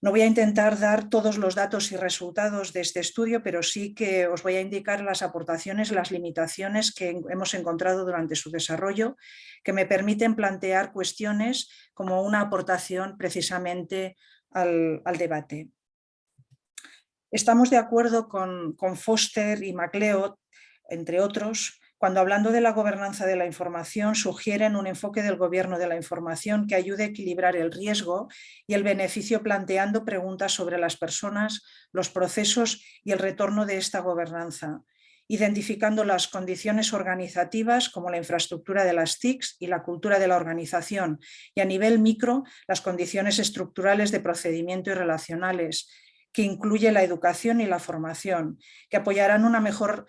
No voy a intentar dar todos los datos y resultados de este estudio, pero sí que os voy a indicar las aportaciones, las limitaciones que hemos encontrado durante su desarrollo, que me permiten plantear cuestiones como una aportación precisamente al debate. Estamos de acuerdo con Foster y MacLeod, entre otros, cuando hablando de la gobernanza de la información sugieren un enfoque del gobierno de la información que ayude a equilibrar el riesgo y el beneficio planteando preguntas sobre las personas, los procesos y el retorno de esta gobernanza, identificando las condiciones organizativas como la infraestructura de las TICs y la cultura de la organización y a nivel micro las condiciones estructurales de procedimiento y relacionales, que incluye la educación y la formación, que apoyarán una mejor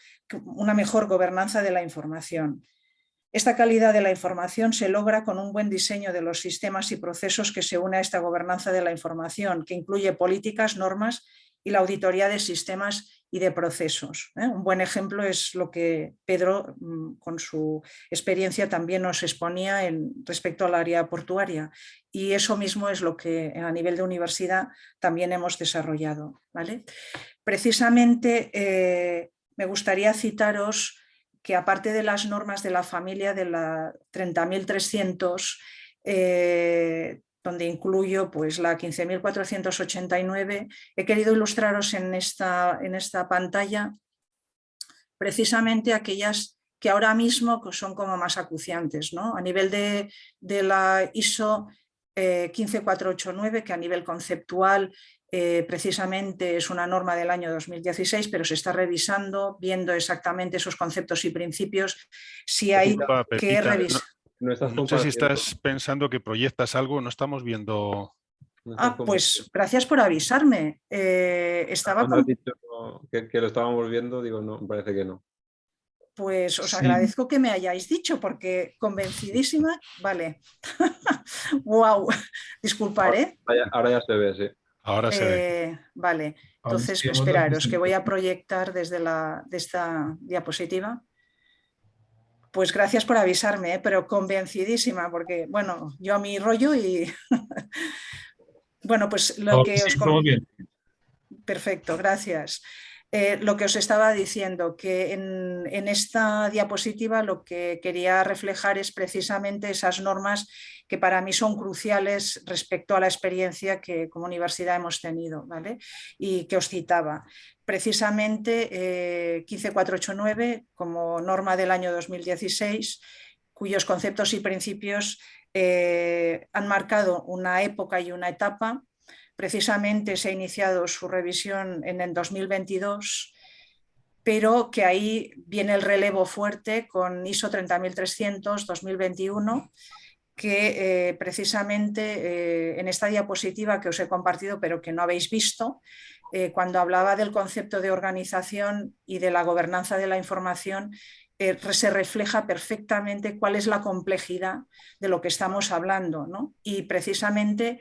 gobernanza de la información. Esta calidad de la información se logra con un buen diseño de los sistemas y procesos que se une a esta gobernanza de la información, que incluye políticas, normas y la auditoría de sistemas y de procesos. Un buen ejemplo es lo que Pedro, con su experiencia, también nos exponía respecto al área portuaria. Y eso mismo es lo que a nivel de universidad también hemos desarrollado, ¿vale? Precisamente me gustaría citaros que aparte de las normas de la familia de la 30.300, donde incluyo pues, la 15.489, he querido ilustraros en esta pantalla precisamente aquellas que ahora mismo son como más acuciantes, ¿no? A nivel de la ISO 15489, que a nivel conceptual precisamente es una norma del año 2016, pero se está revisando, viendo exactamente esos conceptos y principios, si hay que revisar. No sé si estás pensando que proyectas algo, no estamos viendo... Pues gracias por avisarme. Estaba Cuando has dicho que lo estábamos viendo, digo, no, me parece que no. Pues os Sí. agradezco que me hayáis dicho, porque convencidísima, vale. Wow, disculpar, ¿eh? Ahora ya se ve, sí. Ahora se ve. Vale, entonces Anunciemos la esperaros, que voy a presentación. proyectar desde de esta diapositiva. Pues gracias por avisarme, pero convencidísima, porque bueno, yo a mi rollo y bueno, pues lo que os... Estamos bien. Perfecto, gracias. Lo que os estaba diciendo, que en esta diapositiva lo que quería reflejar es precisamente esas normas que para mí son cruciales respecto a la experiencia que como universidad hemos tenido, ¿vale? Y que os citaba. Precisamente 15489 como norma del año 2016, cuyos conceptos y principios han marcado una época y una etapa. Precisamente se ha iniciado su revisión en el 2022, pero que ahí viene el relevo fuerte con ISO 30300 2021, que precisamente en esta diapositiva que os he compartido pero que no habéis visto, cuando hablaba del concepto de organización y de la gobernanza de la información, se refleja perfectamente cuál es la complejidad de lo que estamos hablando, ¿no? Y precisamente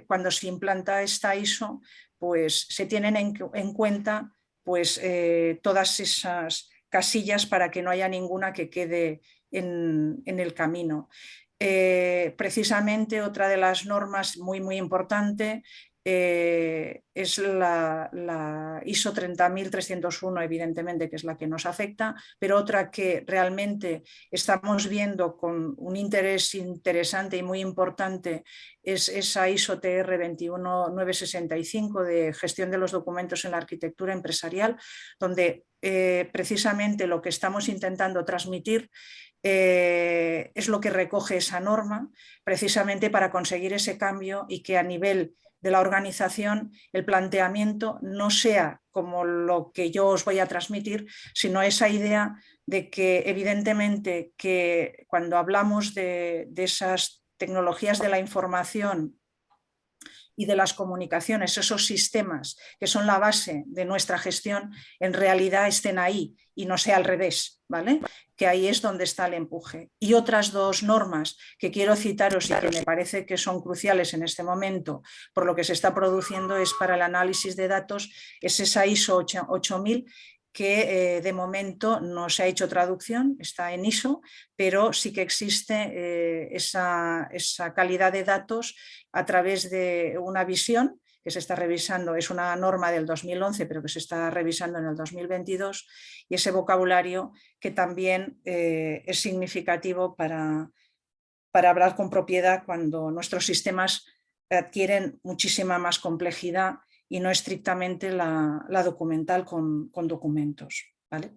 cuando se implanta esta ISO, pues se tienen en cuenta pues, todas esas casillas para que no haya ninguna que quede en el camino. Precisamente otra de las normas muy importante es la ISO 30301, evidentemente, que es la que nos afecta, pero otra que realmente estamos viendo con un interés interesante y muy importante es esa ISO TR 21965 de gestión de los documentos en la arquitectura empresarial, donde precisamente lo que estamos intentando transmitir es lo que recoge esa norma, precisamente para conseguir ese cambio y que a nivel de la organización el planteamiento no sea como lo que yo os voy a transmitir, sino esa idea de que evidentemente que cuando hablamos de esas tecnologías de la información y de las comunicaciones, esos sistemas que son la base de nuestra gestión, en realidad estén ahí y no sea al revés, ¿vale? Que ahí es donde está el empuje. Y otras dos normas que quiero citaros y que me parece que son cruciales en este momento por lo que se está produciendo es para el análisis de datos, es esa ISO 8000 que de momento no se ha hecho traducción, está en ISO, pero sí que existe esa calidad de datos a través de una visión que se está revisando, es una norma del 2011, pero que se está revisando en el 2022, y ese vocabulario que también es significativo para hablar con propiedad cuando nuestros sistemas adquieren muchísima más complejidad y no estrictamente la documental con documentos, ¿vale?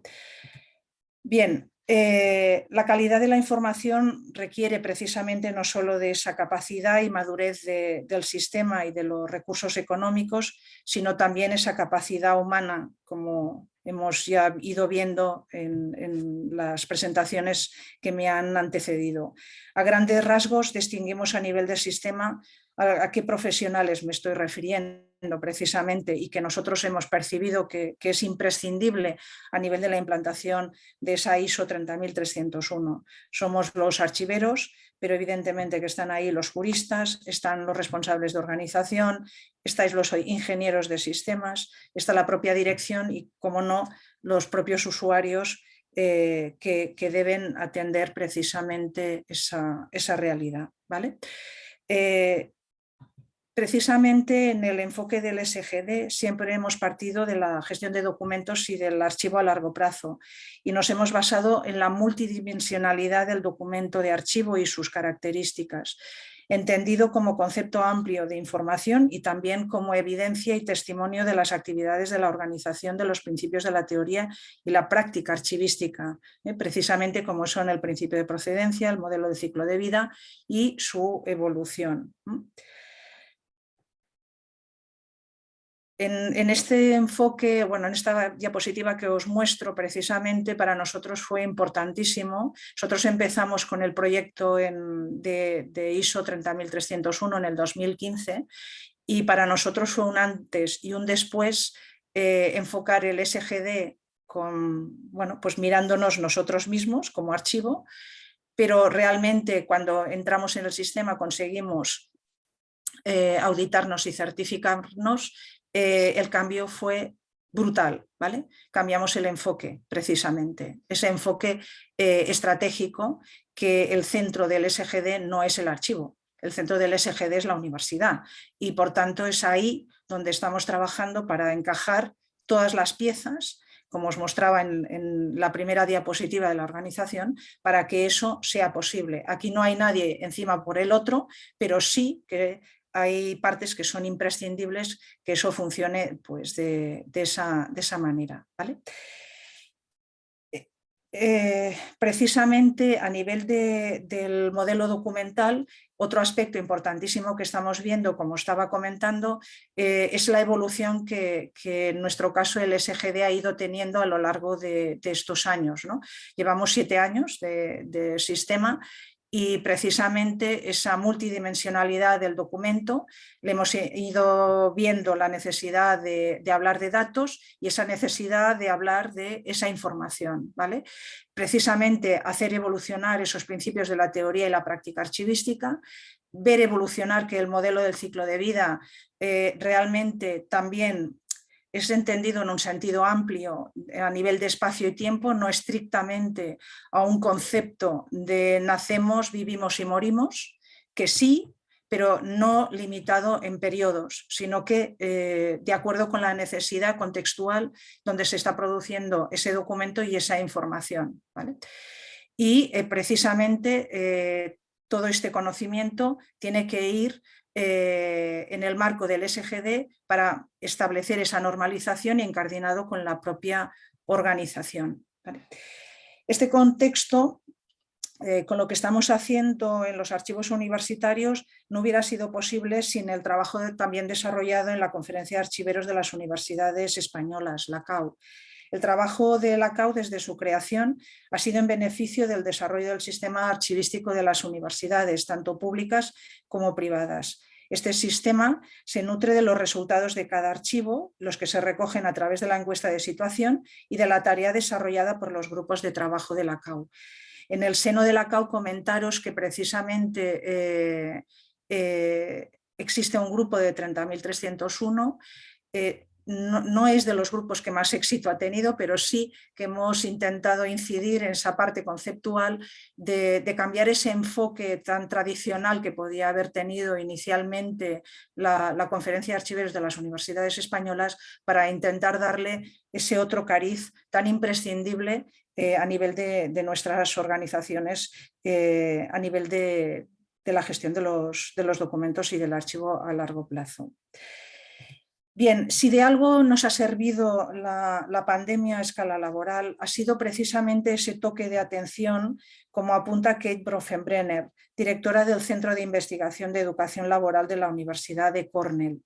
Bien, la calidad de la información requiere precisamente no solo de esa capacidad y madurez del sistema y de los recursos económicos, sino también esa capacidad humana, como hemos ya ido viendo en las presentaciones que me han antecedido. A grandes rasgos distinguimos a nivel del sistema a qué profesionales me estoy refiriendo precisamente y que nosotros hemos percibido que es imprescindible a nivel de la implantación de esa ISO 30301. Somos los archiveros, pero evidentemente que están ahí los juristas, están los responsables de organización, estáis los ingenieros de sistemas, está la propia dirección y, como no, los propios usuarios que deben atender precisamente esa realidad, ¿vale? Precisamente en el enfoque del SGD siempre hemos partido de la gestión de documentos y del archivo a largo plazo y nos hemos basado en la multidimensionalidad del documento de archivo y sus características. entendido como concepto amplio de información y también como evidencia y testimonio de las actividades de la organización de los principios de la teoría y la práctica archivística, precisamente como son el principio de procedencia, el modelo de ciclo de vida y su evolución. En este enfoque, bueno, en esta diapositiva que os muestro precisamente, para nosotros fue importantísimo. Nosotros empezamos con el proyecto de ISO 30301 en el 2015 y para nosotros fue un antes y un después enfocar el SGD bueno, pues mirándonos nosotros mismos como archivo, pero realmente cuando entramos en el sistema conseguimos auditarnos y certificarnos. El cambio fue brutal, ¿vale? Cambiamos el enfoque precisamente, ese enfoque estratégico, que el centro del SGD no es el archivo, el centro del SGD es la universidad y por tanto es ahí donde estamos trabajando para encajar todas las piezas, como os mostraba en la primera diapositiva de la organización, para que eso sea posible. Aquí no hay nadie encima por el otro, pero sí que hay partes que son imprescindibles que eso funcione pues, de esa manera, ¿vale? Precisamente a nivel del modelo documental, otro aspecto importantísimo que estamos viendo, como estaba comentando, es la evolución que en nuestro caso el SGD ha ido teniendo a lo largo de estos años, ¿no? Llevamos 7 años de sistema y precisamente esa multidimensionalidad del documento le hemos ido viendo la necesidad de hablar de datos y esa necesidad de hablar de esa información, ¿vale? Precisamente hacer evolucionar esos principios de la teoría y la práctica archivística, ver evolucionar que el modelo del ciclo de vida realmente también es entendido en un sentido amplio a nivel de espacio y tiempo, no estrictamente a un concepto de nacemos, vivimos y morimos, que sí, pero no limitado en periodos, sino que de acuerdo con la necesidad contextual donde se está produciendo ese documento y esa información, ¿vale? Y precisamente todo este conocimiento tiene que ir en el marco del SGD para establecer esa normalización y encardinado con la propia organización, ¿vale? Este contexto, con lo que estamos haciendo en los archivos universitarios, no hubiera sido posible sin el trabajo también desarrollado en la Conferencia de Archiveros de las Universidades Españolas, la CAU. El trabajo de la CAU desde su creación ha sido en beneficio del desarrollo del sistema archivístico de las universidades, tanto públicas como privadas. Este sistema se nutre de los resultados de cada archivo, los que se recogen a través de la encuesta de situación y de la tarea desarrollada por los grupos de trabajo de la CAU. En el seno de la CAU comentaros que precisamente existe un grupo de 30.301, no es de los grupos que más éxito ha tenido, pero sí que hemos intentado incidir en esa parte conceptual de cambiar ese enfoque tan tradicional que podía haber tenido inicialmente la Conferencia de Archiveros de las Universidades Españolas para intentar darle ese otro cariz tan imprescindible a nivel de nuestras organizaciones, a nivel de la gestión de los documentos y del archivo a largo plazo. Bien, si de algo nos ha servido la pandemia a escala laboral, ha sido precisamente ese toque de atención, como apunta Kate Bronfenbrenner, directora del Centro de Investigación de Educación Laboral de la Universidad de Cornell.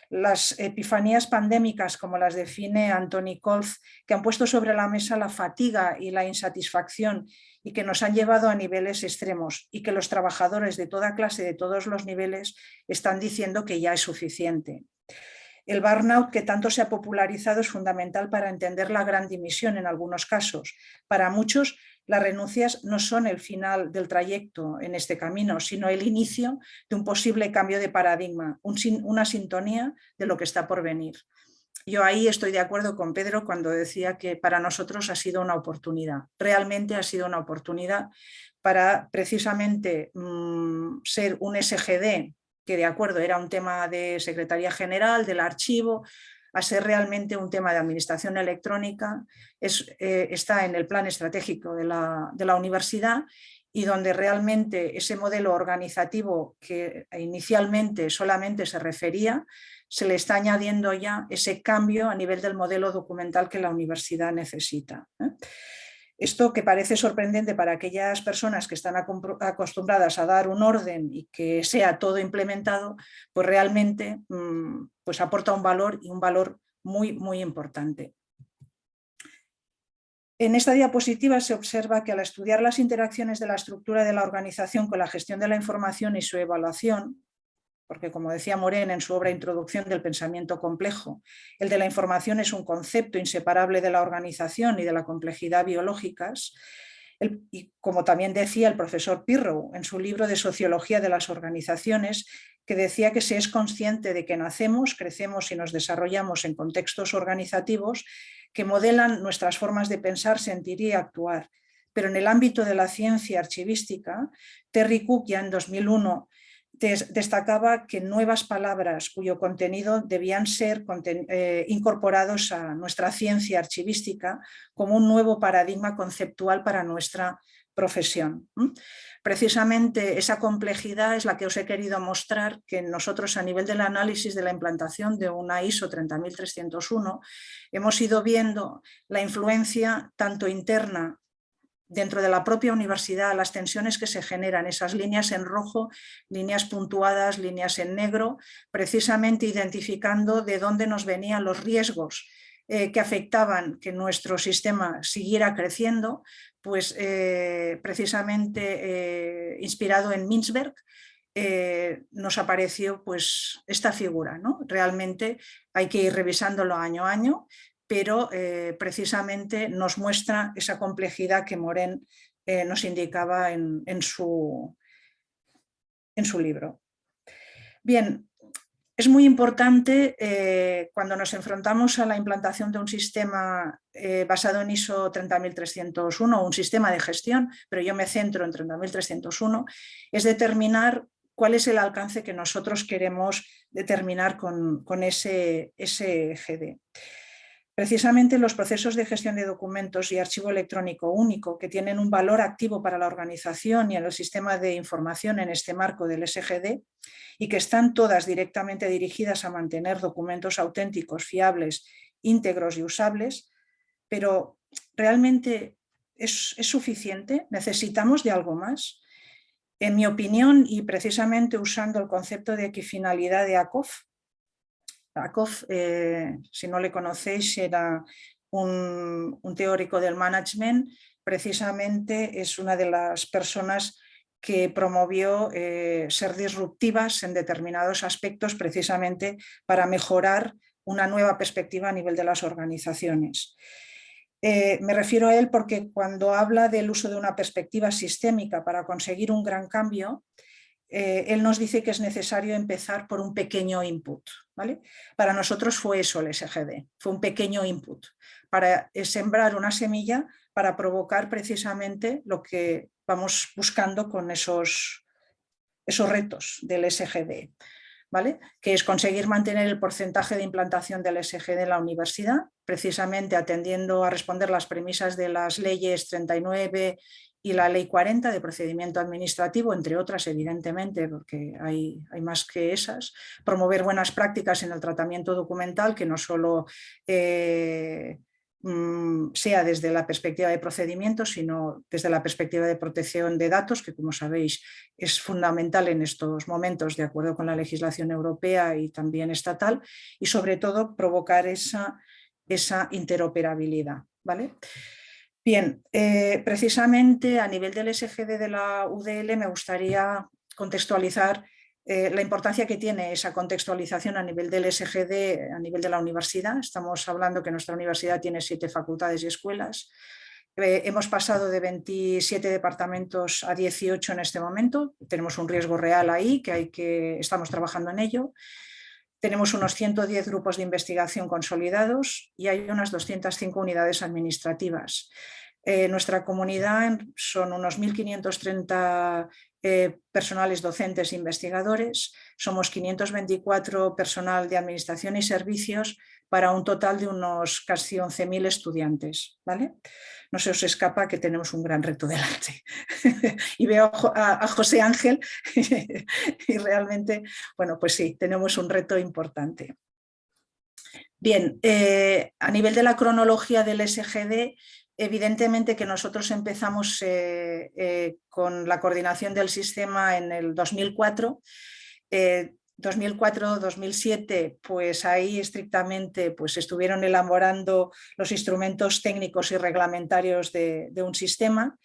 Las epifanías pandémicas, como las define Anthony Kolff, que han puesto sobre la mesa la fatiga y la insatisfacción y que nos han llevado a niveles extremos y que los trabajadores de toda clase, de todos los niveles, están diciendo que ya es suficiente. El burnout, que tanto se ha popularizado, es fundamental para entender la gran dimisión en algunos casos. Para muchos, las renuncias no son el final del trayecto en este camino, sino el inicio de un posible cambio de paradigma, una sintonía de lo que está por venir. Yo ahí estoy de acuerdo con Pedro cuando decía que para nosotros ha sido una oportunidad. Realmente ha sido una oportunidad para precisamente ser un SGD, que de acuerdo era un tema de Secretaría General, del archivo, a ser realmente un tema de administración electrónica, está en el plan estratégico de la universidad y donde realmente ese modelo organizativo que inicialmente solamente se refería, se le está añadiendo ya ese cambio a nivel del modelo documental que la universidad necesita. Esto, que parece sorprendente para aquellas personas que están acostumbradas a dar un orden y que sea todo implementado, pues realmente pues aporta un valor, y un valor muy, muy importante. En esta diapositiva se observa que al estudiar las interacciones de la estructura de la organización con la gestión de la información y su evaluación, porque como decía Moren en su obra Introducción del pensamiento complejo, el de la información es un concepto inseparable de la organización y de la complejidad biológicas, y como también decía el profesor Pirro en su libro de Sociología de las Organizaciones, que decía que se es consciente de que nacemos, crecemos y nos desarrollamos en contextos organizativos que modelan nuestras formas de pensar, sentir y actuar. Pero en el ámbito de la ciencia archivística, Terry Cook ya en 2001 destacaba que nuevas palabras cuyo contenido debían ser incorporados a nuestra ciencia archivística como un nuevo paradigma conceptual para nuestra profesión. Precisamente esa complejidad es la que os he querido mostrar, que nosotros a nivel del análisis de la implantación de una ISO 30301 hemos ido viendo la influencia tanto interna dentro de la propia universidad, las tensiones que se generan, esas líneas en rojo, líneas puntuadas, líneas en negro, precisamente identificando de dónde nos venían los riesgos que afectaban que nuestro sistema siguiera creciendo, pues precisamente inspirado en Mintzberg, nos apareció pues esta figura, ¿no? Realmente hay que ir revisándolo año a año, pero precisamente nos muestra esa complejidad que Moren nos indicaba en su libro. Bien, es muy importante cuando nos enfrentamos a la implantación de un sistema basado en ISO 30301, un sistema de gestión, pero yo me centro en 30301, es determinar cuál es el alcance que nosotros queremos determinar con ese SGD. Precisamente los procesos de gestión de documentos y archivo electrónico único, que tienen un valor activo para la organización y en el sistema de información en este marco del SGD, y que están todas directamente dirigidas a mantener documentos auténticos, fiables, íntegros y usables, pero ¿realmente es suficiente? ¿Necesitamos de algo más? En mi opinión, y precisamente usando el concepto de equifinalidad de Ackoff, si no le conocéis, era un teórico del management, precisamente es una de las personas que promovió ser disruptivas en determinados aspectos precisamente para mejorar una nueva perspectiva a nivel de las organizaciones. Me refiero a él porque cuando habla del uso de una perspectiva sistémica para conseguir un gran cambio, él nos dice que es necesario empezar por un pequeño input, ¿vale? Para nosotros fue eso el SGD, fue un pequeño input, para sembrar una semilla para provocar precisamente lo que vamos buscando con esos retos del SGD, ¿vale? Que es conseguir mantener el porcentaje de implantación del SGD en la universidad, precisamente atendiendo a responder las premisas de las leyes 39 y la ley 40 de procedimiento administrativo, entre otras, evidentemente, porque hay más que esas. Promover buenas prácticas en el tratamiento documental, que no solo sea desde la perspectiva de procedimientos, sino desde la perspectiva de protección de datos, que como sabéis es fundamental en estos momentos de acuerdo con la legislación europea y también estatal, y sobre todo provocar esa interoperabilidad, ¿vale? Bien, precisamente a nivel del SGD de la UDL me gustaría contextualizar la importancia que tiene esa contextualización a nivel del SGD, a nivel de la universidad. Estamos hablando que nuestra universidad tiene 7 facultades y escuelas. Hemos pasado de 27 departamentos a 18 en este momento. Tenemos un riesgo real ahí, estamos trabajando en ello. Tenemos unos 110 grupos de investigación consolidados y hay unas 205 unidades administrativas. Nuestra comunidad son unos 1.530 personales docentes e investigadores, somos 524 personal de administración y servicios para un total de unos casi 11.000 estudiantes, ¿vale? No se os escapa que tenemos un gran reto delante. Y veo a José Ángel y realmente, bueno, pues sí, tenemos un reto importante. Bien, a nivel de la cronología del SGD, evidentemente que nosotros empezamos con la coordinación del sistema en el 2004. 2004-2007, pues ahí estrictamente pues estuvieron elaborando los instrumentos técnicos y reglamentarios de un sistema.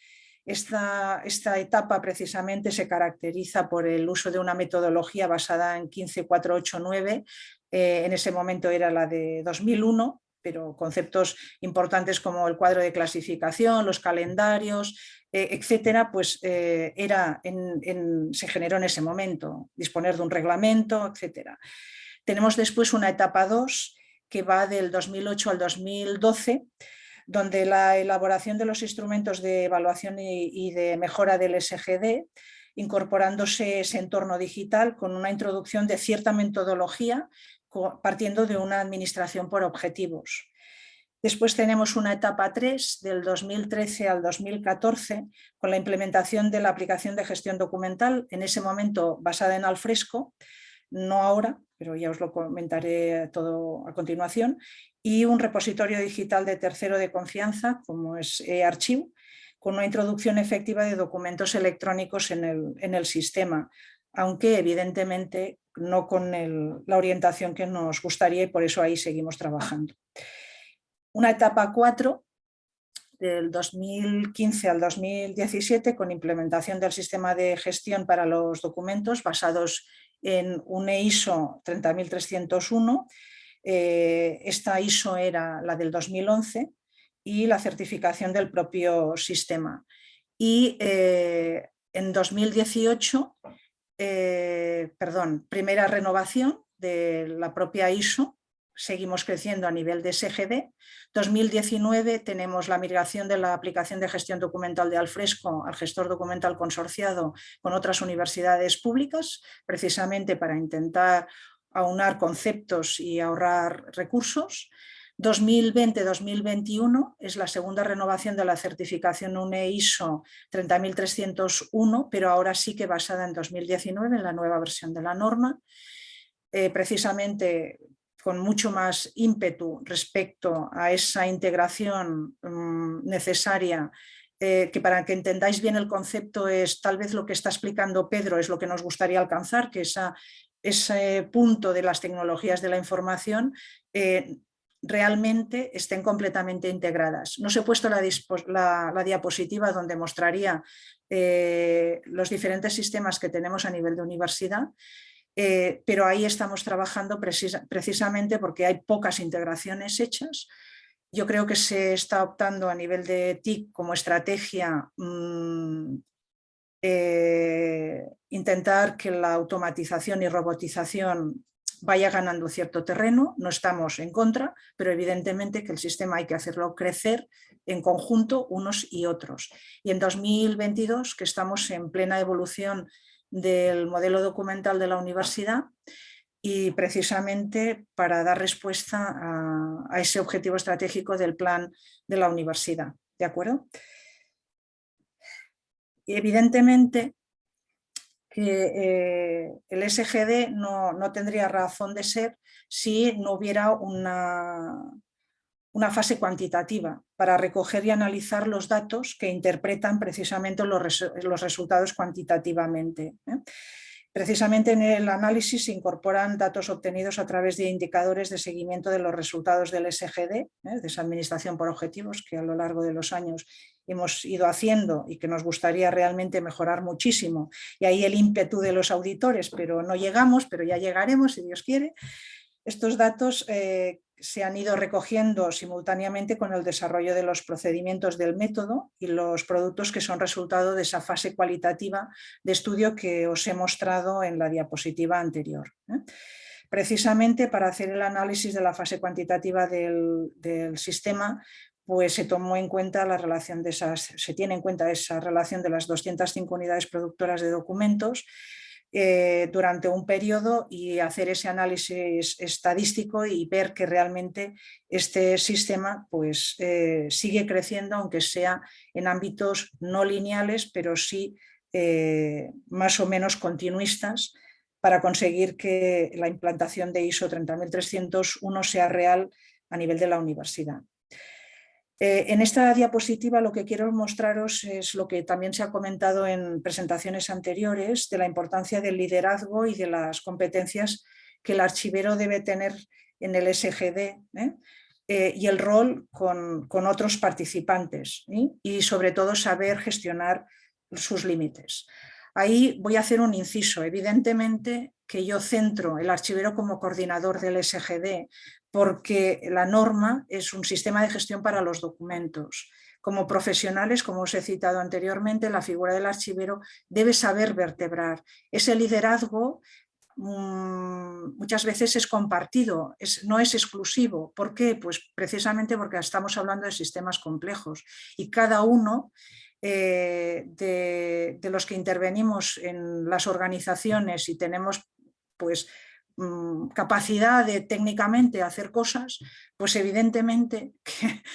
Esta etapa precisamente se caracteriza por el uso de una metodología basada en 15489, en ese momento era la de 2001, pero conceptos importantes como el cuadro de clasificación, los calendarios, etcétera, pues se generó en ese momento, disponer de un reglamento, etcétera. Tenemos después una etapa 2 que va del 2008 al 2012, donde la elaboración de los instrumentos de evaluación y de mejora del SGD, incorporándose ese entorno digital con una introducción de cierta metodología partiendo de una administración por objetivos. Después tenemos una etapa 3 del 2013 al 2014 con la implementación de la aplicación de gestión documental, en ese momento basada en Alfresco, no ahora, pero ya os lo comentaré todo a continuación, y un repositorio digital de tercero de confianza como es eArchive, con una introducción efectiva de documentos electrónicos en el sistema, aunque evidentemente no con la orientación que nos gustaría y por eso ahí seguimos trabajando. Una etapa 4 del 2015 al 2017 con implementación del sistema de gestión para los documentos basados en un ISO 30301. Esta ISO era la del 2011 y la certificación del propio sistema. Y en 2018, primera renovación de la propia ISO, seguimos creciendo a nivel de SGD. 2019 tenemos la migración de la aplicación de gestión documental de Alfresco al gestor documental consorciado con otras universidades públicas, precisamente para intentar aunar conceptos y ahorrar recursos. 2020-2021 es la segunda renovación de la certificación UNE ISO 30301, pero ahora sí que basada en 2019, en la nueva versión de la norma, precisamente con mucho más ímpetu respecto a esa integración necesaria, que para que entendáis bien el concepto es tal vez lo que está explicando Pedro, es lo que nos gustaría alcanzar, que ese punto de las tecnologías de la información realmente estén completamente integradas. No os he puesto la diapositiva donde mostraría los diferentes sistemas que tenemos a nivel de universidad, pero ahí estamos trabajando precisamente porque hay pocas integraciones hechas. Yo creo que se está optando a nivel de TIC como estrategia intentar que la automatización y robotización vaya ganando cierto terreno. No estamos en contra, pero evidentemente que el sistema hay que hacerlo crecer en conjunto unos y otros. Y en 2022, que estamos en plena evolución del modelo documental de la universidad y precisamente para dar respuesta a ese objetivo estratégico del plan de la universidad. ¿De acuerdo? Y evidentemente que el SGD no tendría razón de ser si no hubiera una fase cuantitativa para recoger y analizar los datos que interpretan precisamente los resultados cuantitativamente. Precisamente en el análisis se incorporan datos obtenidos a través de indicadores de seguimiento de los resultados del SGD, de esa administración por objetivos que a lo largo de los años hemos ido haciendo y que nos gustaría realmente mejorar muchísimo. Y ahí el ímpetu de los auditores, pero no llegamos, pero ya llegaremos si Dios quiere. Estos datos se han ido recogiendo simultáneamente con el desarrollo de los procedimientos del método y los productos que son resultado de esa fase cualitativa de estudio que os he mostrado en la diapositiva anterior. Precisamente para hacer el análisis de la fase cuantitativa del sistema, pues se tomó en cuenta la relación se tiene en cuenta esa relación de las 205 unidades productoras de documentos durante un periodo y hacer ese análisis estadístico y ver que realmente este sistema pues, sigue creciendo, aunque sea en ámbitos no lineales, pero sí más o menos continuistas, para conseguir que la implantación de ISO 30301 sea real a nivel de la universidad. En esta diapositiva lo que quiero mostraros es lo que también se ha comentado en presentaciones anteriores, de la importancia del liderazgo y de las competencias que el archivero debe tener en el SGD, y el rol con otros participantes, y sobre todo saber gestionar sus límites. Ahí voy a hacer un inciso. Evidentemente que yo centro el archivero como coordinador del SGD porque la norma es un sistema de gestión para los documentos. Como profesionales, como os he citado anteriormente, la figura del archivero debe saber vertebrar. Ese liderazgo muchas veces es compartido, no es exclusivo. ¿Por qué? Pues precisamente porque estamos hablando de sistemas complejos y cada uno de los que intervenimos en las organizaciones y tenemos pues capacidad de técnicamente hacer cosas, pues evidentemente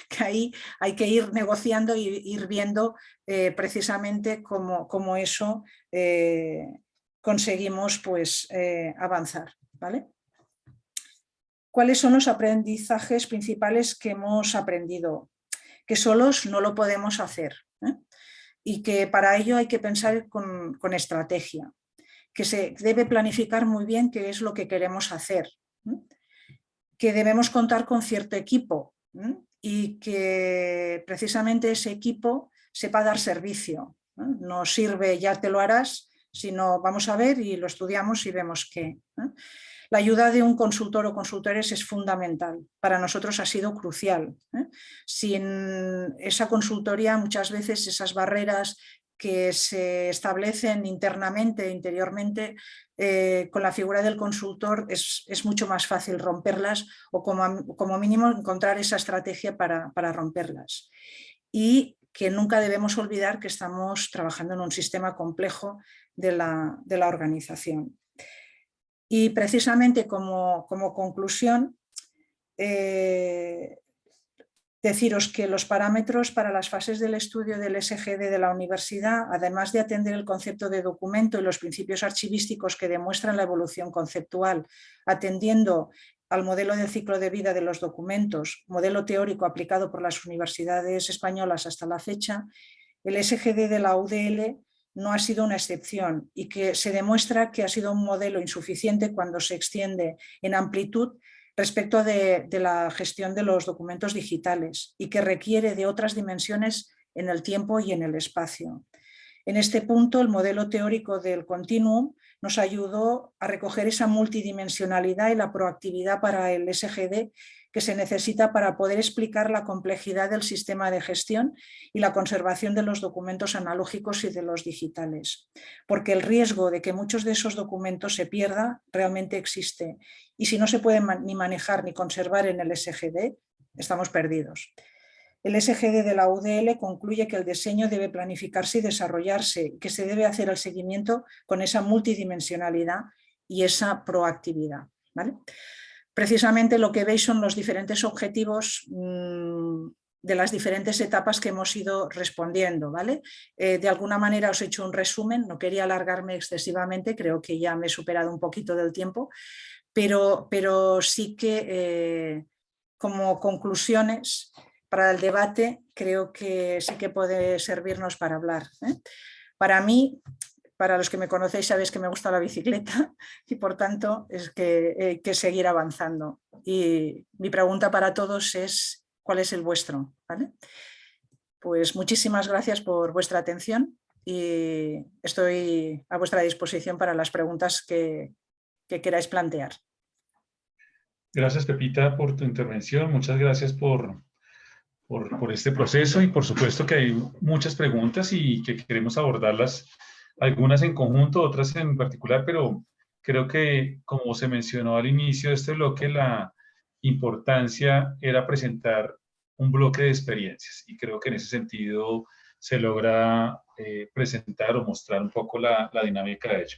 que ahí hay que ir negociando y ir viendo precisamente cómo eso conseguimos pues, avanzar, ¿vale? ¿Cuáles son los aprendizajes principales que hemos aprendido? Que solos no lo podemos hacer, y que para ello hay que pensar con estrategia, que se debe planificar muy bien qué es lo que queremos hacer, que debemos contar con cierto equipo y que precisamente ese equipo sepa dar servicio. No sirve ya te lo harás, sino vamos a ver y lo estudiamos y vemos qué. La ayuda de un consultor o consultores es fundamental. Para nosotros ha sido crucial. Sin esa consultoría, muchas veces esas barreras que se establecen internamente, interiormente, con la figura del consultor es mucho más fácil romperlas o como mínimo encontrar esa estrategia para romperlas. Y que nunca debemos olvidar que estamos trabajando en un sistema complejo de la organización. Y precisamente como conclusión, deciros que los parámetros para las fases del estudio del SGD de la universidad, además de atender el concepto de documento y los principios archivísticos que demuestran la evolución conceptual, atendiendo al modelo de ciclo de vida de los documentos, modelo teórico aplicado por las universidades españolas hasta la fecha, el SGD de la UDL no ha sido una excepción y que se demuestra que ha sido un modelo insuficiente cuando se extiende en amplitud respecto de la gestión de los documentos digitales y que requiere de otras dimensiones en el tiempo y en el espacio. En este punto, el modelo teórico del continuum nos ayudó a recoger esa multidimensionalidad y la proactividad para el SGD que se necesita para poder explicar la complejidad del sistema de gestión y la conservación de los documentos analógicos y de los digitales. Porque el riesgo de que muchos de esos documentos se pierdan realmente existe. Y si no se pueden ni manejar ni conservar en el SGD, estamos perdidos. El SGD de la UDL concluye que el diseño debe planificarse y desarrollarse, que se debe hacer el seguimiento con esa multidimensionalidad y esa proactividad, ¿vale? Precisamente lo que veis son los diferentes objetivos de las diferentes etapas que hemos ido respondiendo, ¿vale? De alguna manera os he hecho un resumen, no quería alargarme excesivamente, creo que ya me he superado un poquito del tiempo, pero sí que como conclusiones para el debate creo que sí que puede servirnos para hablar. Para mí, para los que me conocéis sabéis que me gusta la bicicleta y por tanto es que hay que seguir avanzando. Y mi pregunta para todos es ¿cuál es el vuestro? ¿Vale? Pues muchísimas gracias por vuestra atención y estoy a vuestra disposición para las preguntas que queráis plantear. Gracias, Pepita, por tu intervención. Muchas gracias por este proceso y por supuesto que hay muchas preguntas y que queremos abordarlas, algunas en conjunto, otras en particular, pero creo que como se mencionó al inicio de este bloque, la importancia era presentar un bloque de experiencias. Y creo que en ese sentido se logra presentar o mostrar un poco la dinámica de ello.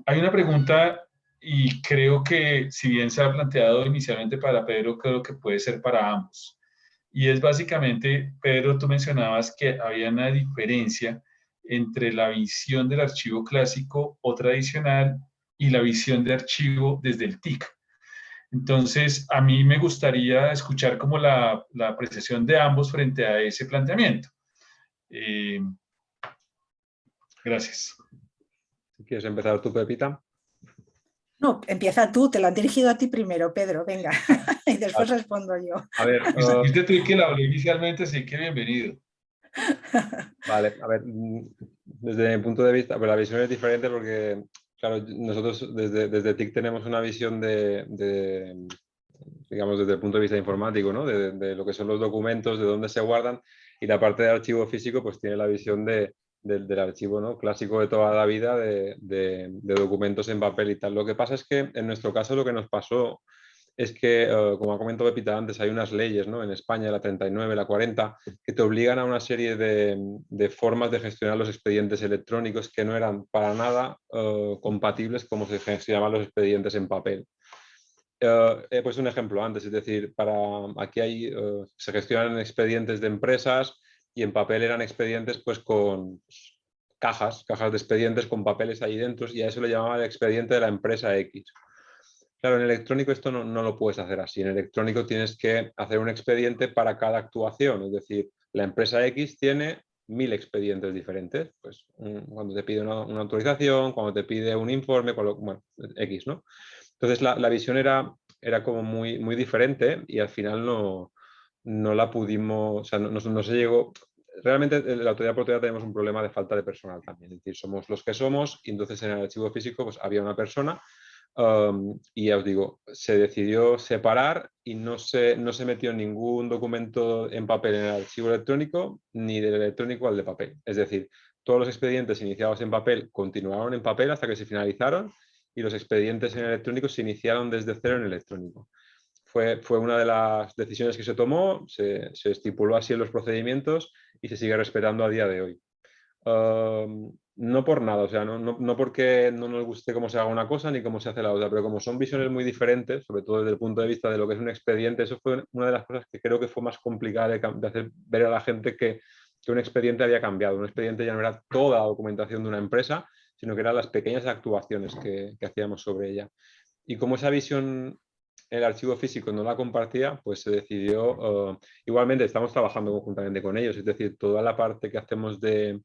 Hay una pregunta y creo que si bien se ha planteado inicialmente para Pedro, creo que puede ser para ambos. Y es básicamente, Pedro, tú mencionabas que había una diferencia entre la visión del archivo clásico o tradicional y la visión de archivo desde el TIC. Entonces, a mí me gustaría escuchar como la apreciación de ambos frente a ese planteamiento. Gracias. ¿Quieres empezar tú, Pepita? No, empieza tú, te lo han dirigido a ti primero, Pedro, venga, y después respondo yo. A ver, Viste tú que la hablé inicialmente, así que bienvenido. Vale, a ver, desde mi punto de vista, pues la visión es diferente porque, claro, nosotros desde TIC tenemos una visión digamos, desde el punto de vista informático, ¿no? De lo que son los documentos, de dónde se guardan, y la parte de archivo físico, pues tiene la visión del archivo, ¿no? Clásico de toda la vida, de documentos en papel y tal. Lo que pasa es que en nuestro caso lo que nos pasó es que, como ha comentado Pepita antes, hay unas leyes, ¿no? En España, la 39, la 40, que te obligan a una serie de formas de gestionar los expedientes electrónicos que no eran para nada compatibles como se gestionaban los expedientes en papel. He puesto un ejemplo antes, es decir, aquí se gestionan expedientes de empresas y en papel eran expedientes pues con cajas de expedientes con papeles ahí dentro, y a eso le llamaban el expediente de la empresa X. Claro, en electrónico esto no lo puedes hacer así. En electrónico tienes que hacer un expediente para cada actuación. Es decir, la empresa X tiene 1000 expedientes diferentes. Pues cuando te pide una autorización, cuando te pide un informe, bueno, X, ¿no? Entonces la visión era como muy diferente y al final no la pudimos, o sea, no se llegó. Realmente en la autoridad portuaria tenemos un problema de falta de personal también. Es decir, somos los que somos y entonces en el archivo físico pues había una persona. Y ya os digo, se decidió separar y no se metió ningún documento en papel en el archivo electrónico ni del electrónico al de papel. Es decir, todos los expedientes iniciados en papel continuaron en papel hasta que se finalizaron y los expedientes en electrónico se iniciaron desde cero en electrónico. Fue una de las decisiones que se tomó, se estipuló así en los procedimientos y se sigue respetando a día de hoy. No por nada, o sea, no porque no nos guste cómo se haga una cosa ni cómo se hace la otra, pero como son visiones muy diferentes, sobre todo desde el punto de vista de lo que es un expediente, eso fue una de las cosas que creo que fue más complicada de hacer ver a la gente que un expediente había cambiado. Un expediente ya no era toda la documentación de una empresa, sino que eran las pequeñas actuaciones que hacíamos sobre ella. Y como esa visión el archivo físico no la compartía, pues se decidió, igualmente estamos trabajando conjuntamente con ellos, es decir, toda la parte que hacemos de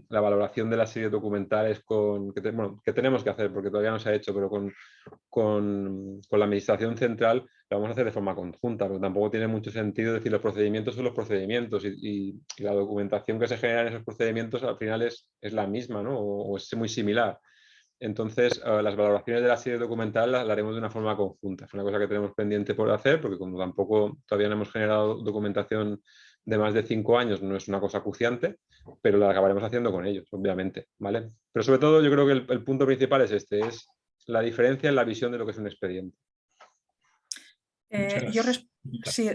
la valoración de las series documentales que tenemos que hacer, porque todavía no se ha hecho, pero con la administración central la vamos a hacer de forma conjunta, porque tampoco tiene mucho sentido decir los procedimientos son los procedimientos y la documentación que se genera en esos procedimientos al final es la misma, ¿no? O es muy similar. Entonces, las valoraciones de la serie documental las haremos de una forma conjunta. Es una cosa que tenemos pendiente por hacer, porque como tampoco todavía no hemos generado documentación de más de 5 años, no es una cosa acuciante, pero la acabaremos haciendo con ellos, obviamente, ¿vale? Pero sobre todo yo creo que el punto principal es es la diferencia en la visión de lo que es un expediente. Sí,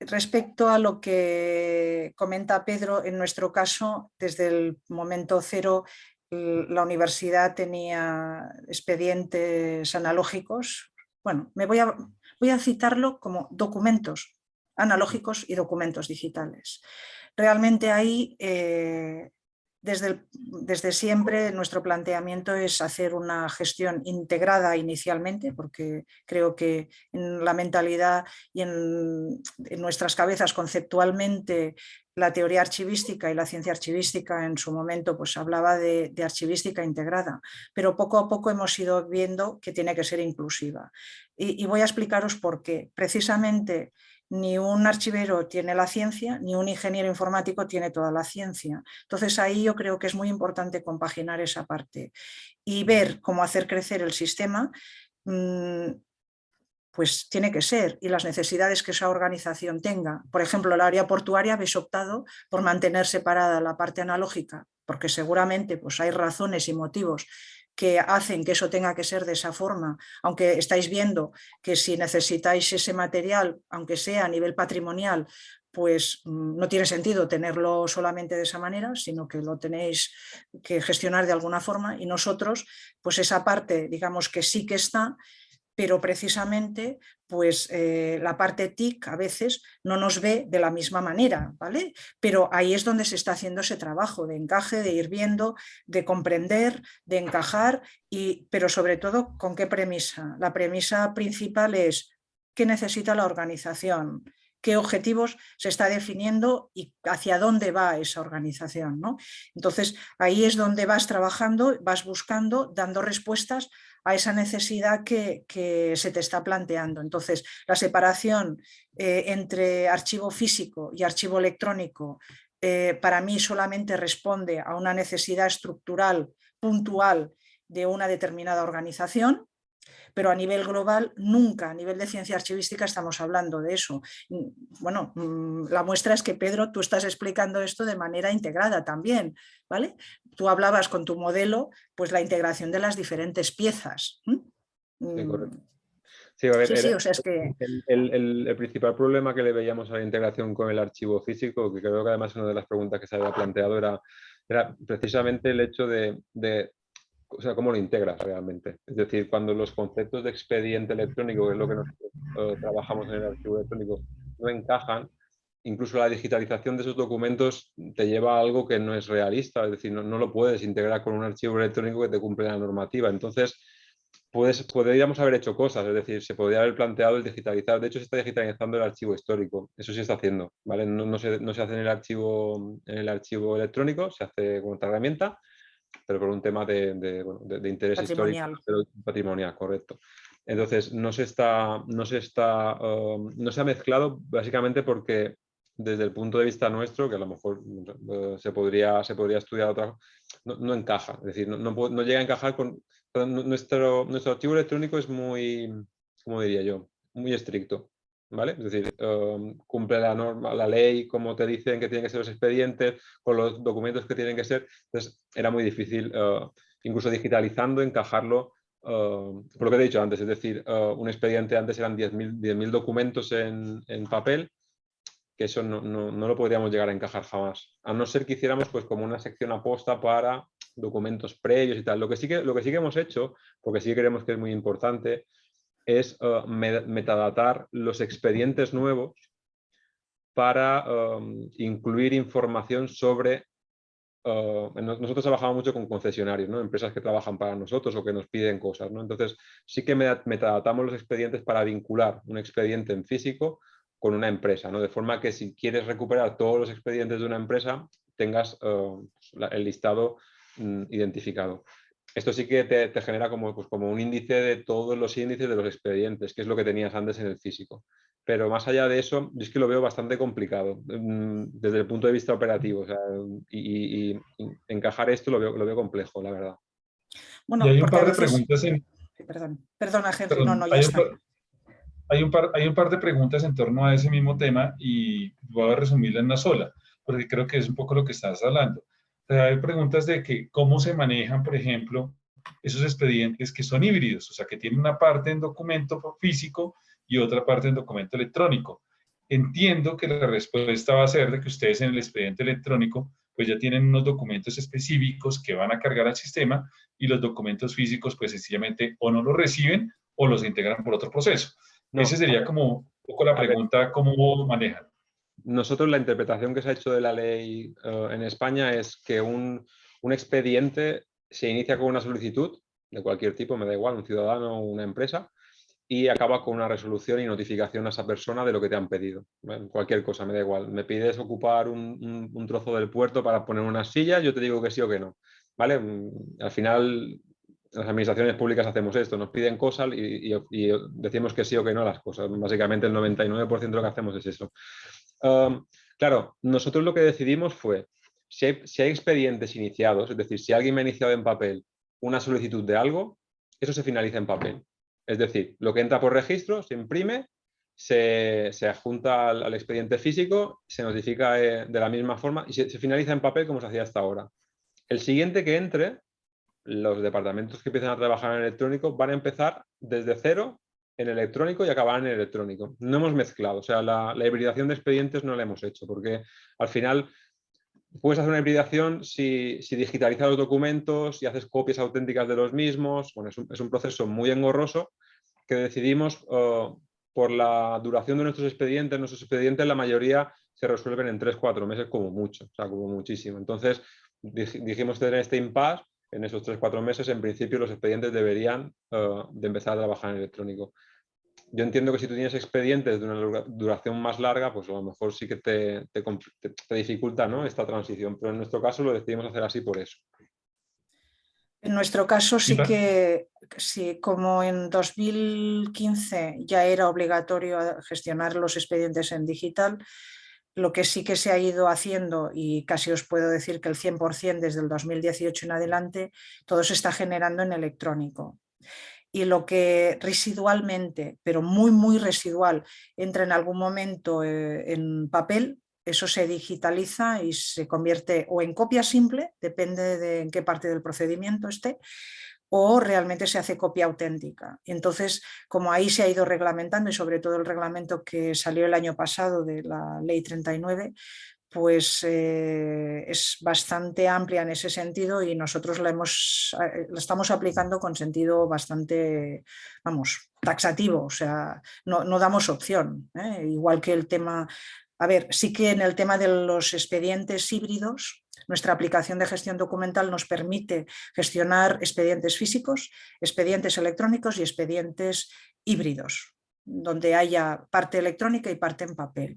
respecto a lo que comenta Pedro, en nuestro caso, desde el momento cero, la universidad tenía expedientes analógicos. Bueno, voy a citarlo como documentos analógicos y documentos digitales. Realmente ahí, desde siempre, nuestro planteamiento es hacer una gestión integrada inicialmente, porque creo que en la mentalidad y en nuestras cabezas conceptualmente la teoría archivística y la ciencia archivística en su momento pues hablaba de archivística integrada, pero poco a poco hemos ido viendo que tiene que ser inclusiva. Y voy a explicaros por qué. Precisamente ni un archivero tiene la ciencia, ni un ingeniero informático tiene toda la ciencia. Entonces ahí yo creo que es muy importante compaginar esa parte y ver cómo hacer crecer el sistema, pues tiene que ser, y las necesidades que esa organización tenga. Por ejemplo, el área portuaria habéis optado por mantener separada la parte analógica, porque seguramente pues, hay razones y motivos que hacen que eso tenga que ser de esa forma, aunque estáis viendo que si necesitáis ese material, aunque sea a nivel patrimonial, pues no tiene sentido tenerlo solamente de esa manera, sino que lo tenéis que gestionar de alguna forma, y nosotros, pues esa parte, digamos que sí que está, pero precisamente pues la parte TIC a veces no nos ve de la misma manera, ¿vale? Pero ahí es donde se está haciendo ese trabajo de encaje, de ir viendo, de comprender, de encajar, pero sobre todo, ¿con qué premisa? La premisa principal es ¿qué necesita la organización? ¿Qué objetivos se está definiendo y hacia dónde va esa organización, ¿no? Entonces, ahí es donde vas trabajando, vas buscando, dando respuestas a esa necesidad que se te está planteando. Entonces, la separación entre archivo físico y archivo electrónico para mí solamente responde a una necesidad estructural puntual de una determinada organización, pero a nivel global nunca, a nivel de ciencia archivística, estamos hablando de eso. Bueno, la muestra es que, Pedro, tú estás explicando esto de manera integrada también, ¿vale? Tú hablabas con tu modelo, pues la integración de las diferentes piezas. Sí, correcto. Sí, a ver, Sí, o sea, es que... el principal problema que le veíamos a la integración con el archivo físico, que creo que además una de las preguntas que se había planteado era precisamente el hecho o sea, cómo lo integras realmente. Es decir, cuando los conceptos de expediente electrónico, que es lo que nosotros trabajamos en el archivo electrónico, no encajan, incluso la digitalización de esos documentos te lleva a algo que no es realista, es decir, no lo puedes integrar con un archivo electrónico que te cumple la normativa. Entonces, podríamos haber hecho cosas, es decir, se podría haber planteado el digitalizar. De hecho, se está digitalizando el archivo histórico, eso sí está haciendo, ¿vale? No se hace en el archivo electrónico, se hace con otra herramienta, pero por un tema de interés histórico, pero patrimonial, correcto. Entonces, no se ha mezclado básicamente porque desde el punto de vista nuestro, que a lo mejor se podría estudiar otra, no encaja, es decir, no llega a encajar con... Nuestro archivo electrónico es muy, ¿cómo diría yo? Muy estricto, ¿vale? Es decir, cumple la norma, la ley, como te dicen que tienen que ser los expedientes, con los documentos que tienen que ser. Entonces, era muy difícil, incluso digitalizando, encajarlo, por lo que he dicho antes, es decir, un expediente antes eran 10.000 documentos en papel, que eso no lo podríamos llegar a encajar jamás, a no ser que hiciéramos pues como una sección aposta para documentos previos y tal. Lo que sí que hemos hecho, porque sí que creemos que es muy importante, es metadatar los expedientes nuevos para incluir información sobre... nosotros trabajamos mucho con concesionarios, ¿no? Empresas que trabajan para nosotros o que nos piden cosas, ¿no? Entonces, sí que metadatamos los expedientes para vincular un expediente en físico con una empresa, ¿no? De forma que si quieres recuperar todos los expedientes de una empresa, tengas el listado identificado. Esto sí que te genera como un índice de todos los índices de los expedientes, que es lo que tenías antes en el físico. Pero más allá de eso, yo es que lo veo bastante complicado desde el punto de vista operativo. O sea, y encajar esto lo veo complejo, la verdad. Bueno, y hay un porque par a de veces... preguntas Perdona, Henry, no, ya está. Hay un par de preguntas en torno a ese mismo tema y voy a resumirla en una sola, porque creo que es un poco lo que estás hablando. O sea, hay preguntas de que cómo se manejan, por ejemplo, esos expedientes que son híbridos, o sea, que tienen una parte en documento físico y otra parte en documento electrónico. Entiendo que la respuesta va a ser de que ustedes en el expediente electrónico pues ya tienen unos documentos específicos que van a cargar al sistema y los documentos físicos pues sencillamente o no los reciben o los integran por otro proceso. No, Esa sería como un poco la pregunta, ¿cómo manejan? Nosotros la interpretación que se ha hecho de la ley en España es que un expediente se inicia con una solicitud de cualquier tipo, me da igual, un ciudadano o una empresa, y acaba con una resolución y notificación a esa persona de lo que te han pedido. Cualquier cosa, me da igual. Me pides ocupar un trozo del puerto para poner unas sillas, yo te digo que sí o que no. ¿Vale? Al final, las administraciones públicas hacemos esto, nos piden cosas y decimos que sí o que no a las cosas. Básicamente el 99% de lo que hacemos es eso. Claro, nosotros lo que decidimos fue, si hay expedientes iniciados, es decir, si alguien me ha iniciado en papel una solicitud de algo, eso se finaliza en papel. Es decir, lo que entra por registro se imprime, se adjunta al expediente físico, se notifica de la misma forma y se finaliza en papel como se hacía hasta ahora. El siguiente que entre, los departamentos que empiezan a trabajar en electrónico van a empezar desde cero en electrónico y acabarán en electrónico. No hemos mezclado, o sea, la hibridación de expedientes no la hemos hecho, porque al final puedes hacer una hibridación si digitalizas los documentos y haces copias auténticas de los mismos. Bueno, es un proceso muy engorroso que decidimos por la duración de nuestros expedientes la mayoría se resuelven en 3-4 meses como mucho, o sea, como muchísimo. Entonces dijimos tener este impasse. En esos 3-4 meses, en principio, los expedientes deberían de empezar a trabajar en electrónico. Yo entiendo que si tú tienes expedientes de una duración más larga, pues a lo mejor sí que te dificulta, ¿no?, esta transición, pero en nuestro caso lo decidimos hacer así por eso. En nuestro caso sí sí, como en 2015 ya era obligatorio gestionar los expedientes en digital, lo que sí que se ha ido haciendo, y casi os puedo decir que el 100% desde el 2018 en adelante, todo se está generando en electrónico. Y lo que residualmente, pero muy, muy residual, entra en algún momento en papel, eso se digitaliza y se convierte o en copia simple, depende de en qué parte del procedimiento esté, o realmente se hace copia auténtica. Entonces, como ahí se ha ido reglamentando, y sobre todo el reglamento que salió el año pasado de la Ley 39, pues es bastante amplia en ese sentido, y nosotros la estamos aplicando con sentido bastante, vamos, taxativo, o sea, no damos opción, ¿eh? Igual que el tema, a ver, sí que en el tema de los expedientes híbridos, nuestra aplicación de gestión documental nos permite gestionar expedientes físicos, expedientes electrónicos y expedientes híbridos, donde haya parte electrónica y parte en papel.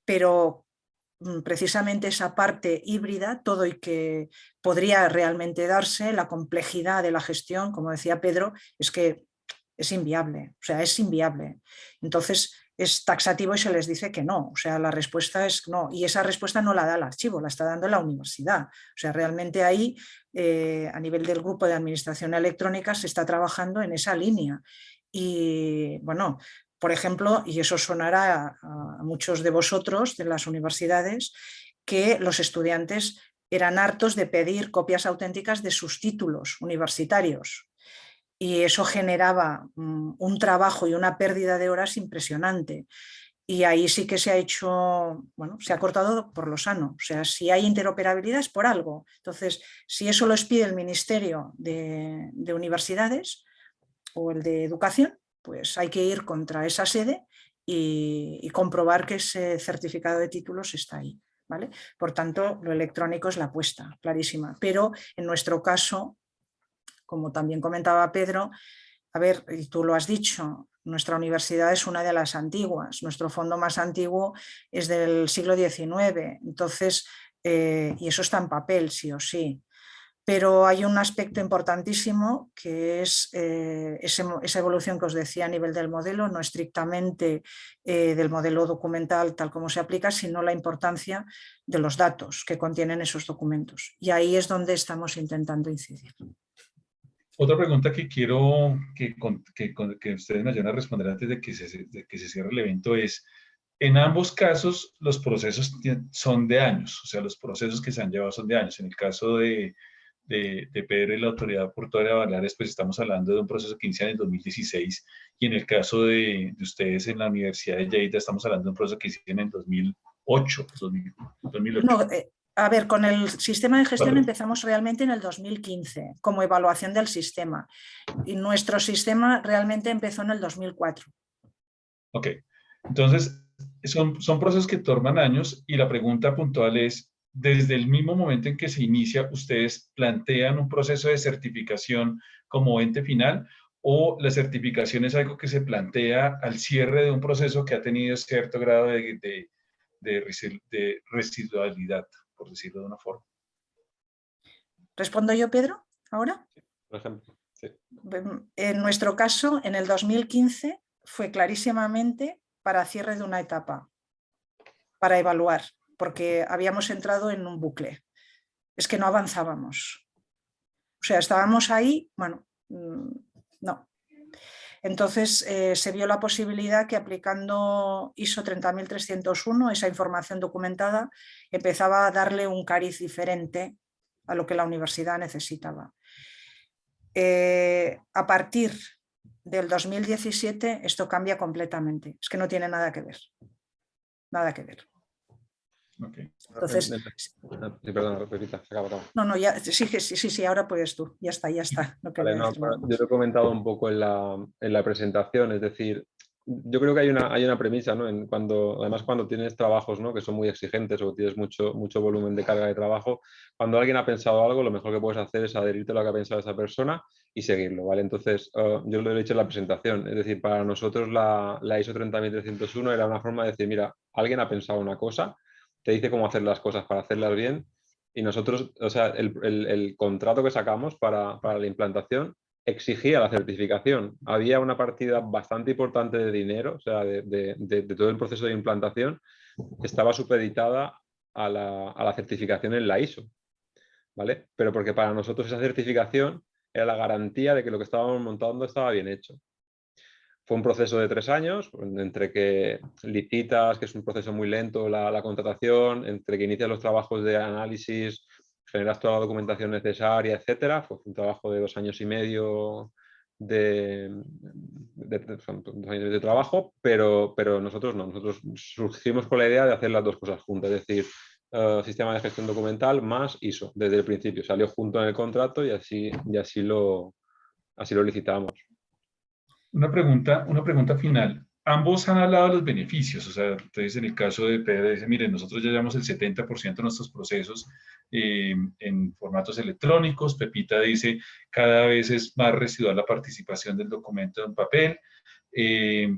Pero precisamente esa parte híbrida, todo y que podría realmente darse, la complejidad de la gestión, como decía Pedro, es que es inviable, o sea, es inviable. Entonces es taxativo y se les dice que no, o sea, la respuesta es no, y esa respuesta no la da el archivo, la está dando la universidad. O sea, realmente ahí, a nivel del grupo de administración electrónica, se está trabajando en esa línea. Y bueno, por ejemplo, y eso sonará a muchos de vosotros de las universidades, que los estudiantes eran hartos de pedir copias auténticas de sus títulos universitarios. Y eso generaba un trabajo y una pérdida de horas impresionante. Y ahí sí que se ha hecho, bueno, se ha cortado por lo sano. O sea, si hay interoperabilidad es por algo. Entonces, si eso lo pide el Ministerio de Universidades o el de Educación, pues hay que ir contra esa sede y comprobar que ese certificado de títulos está ahí, ¿vale? Por tanto, lo electrónico es la apuesta, clarísima. Pero en nuestro caso, como también comentaba Pedro, a ver, y tú lo has dicho, nuestra universidad es una de las antiguas, nuestro fondo más antiguo es del siglo XIX, entonces, y eso está en papel, sí o sí. Pero hay un aspecto importantísimo que es esa evolución que os decía a nivel del modelo, no estrictamente del modelo documental tal como se aplica, sino la importancia de los datos que contienen esos documentos. Y ahí es donde estamos intentando incidir. Otra pregunta que quiero que ustedes me ayuden a responder antes de que se cierre el evento es, en ambos casos los procesos son de años, o sea, los procesos que se han llevado son de años. En el caso de Pedro y la Autoridad Portuaria de Baleares, pues estamos hablando de un proceso que inicia en el 2016, y en el caso de ustedes en la Universidad de Lleida estamos hablando de un proceso que inicia en el 2008. 2008. No, a ver, con el sistema de gestión empezamos realmente en el 2015 como evaluación del sistema, y nuestro sistema realmente empezó en el 2004. Ok, entonces son procesos que toman años, y la pregunta puntual es, desde el mismo momento en que se inicia, ¿ustedes plantean un proceso de certificación como ente final, o la certificación es algo que se plantea al cierre de un proceso que ha tenido cierto grado de residualidad, por decirlo de una forma? ¿Respondo yo, Pedro, ahora? Por ejemplo, sí. En nuestro caso, en el 2015, fue clarísimamente para cierre de una etapa, para evaluar, porque habíamos entrado en un bucle. Es que no avanzábamos. O sea, estábamos ahí, bueno, no. Entonces se vio la posibilidad que aplicando ISO 30301, esa información documentada, empezaba a darle un cariz diferente a lo que la universidad necesitaba. A partir del 2017 esto cambia completamente, es que no tiene nada que ver, nada que ver. Okay. Entonces, sí, perdona, Pepita, se acaba. no, ya, sí, ahora puedes tú, ya está. No Vale, no, yo lo he comentado un poco en la presentación, es decir, yo creo que hay una premisa, ¿no? Además, cuando tienes trabajos, ¿no?, que son muy exigentes o tienes mucho volumen de carga de trabajo, cuando alguien ha pensado algo, lo mejor que puedes hacer es adherirte a lo que ha pensado esa persona y seguirlo, ¿vale? Entonces, yo lo he dicho en la presentación, es decir, para nosotros la ISO 30301 era una forma de decir, mira, alguien ha pensado una cosa, te dice cómo hacer las cosas para hacerlas bien. Y nosotros, o sea, el contrato que sacamos para la implantación exigía la certificación. Había una partida bastante importante de dinero, o sea, de todo el proceso de implantación, estaba supeditada a la certificación en la ISO, ¿vale? Pero porque para nosotros esa certificación era la garantía de que lo que estábamos montando estaba bien hecho. Fue un proceso de 3 años, entre que licitas, que es un proceso muy lento, la contratación, entre que inicias los trabajos de análisis, generas toda la documentación necesaria, etcétera. Fue un trabajo de 2 años y medio de trabajo, pero nosotros no. Nosotros surgimos con la idea de hacer las dos cosas juntas, es decir, sistema de gestión documental más ISO, desde el principio. Salió junto en el contrato y así lo licitamos. Una pregunta final. Ambos han hablado de los beneficios, o sea, entonces en el caso de Pedro dice, miren, nosotros ya llevamos el 70% de nuestros procesos en formatos electrónicos. Pepita dice, cada vez es más residual la participación del documento en papel.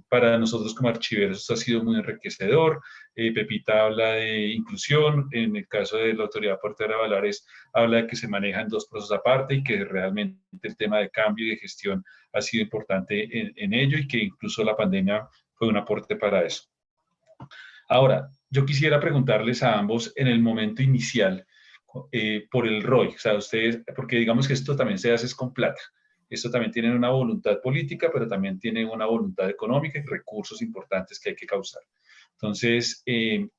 Para nosotros como archiveros esto ha sido muy enriquecedor. Pepita habla de inclusión, en el caso de la Autoridad Portuaria de Baleares habla de que se manejan 2 procesos aparte y que realmente el tema de cambio y de gestión ha sido importante en ello y que incluso la pandemia fue un aporte para eso. Ahora, yo quisiera preguntarles a ambos en el momento inicial por el ROI, o sea, ustedes, porque digamos que esto también se hace con plata. Esto también tiene una voluntad política, pero también tiene una voluntad económica y recursos importantes que hay que causar. Entonces,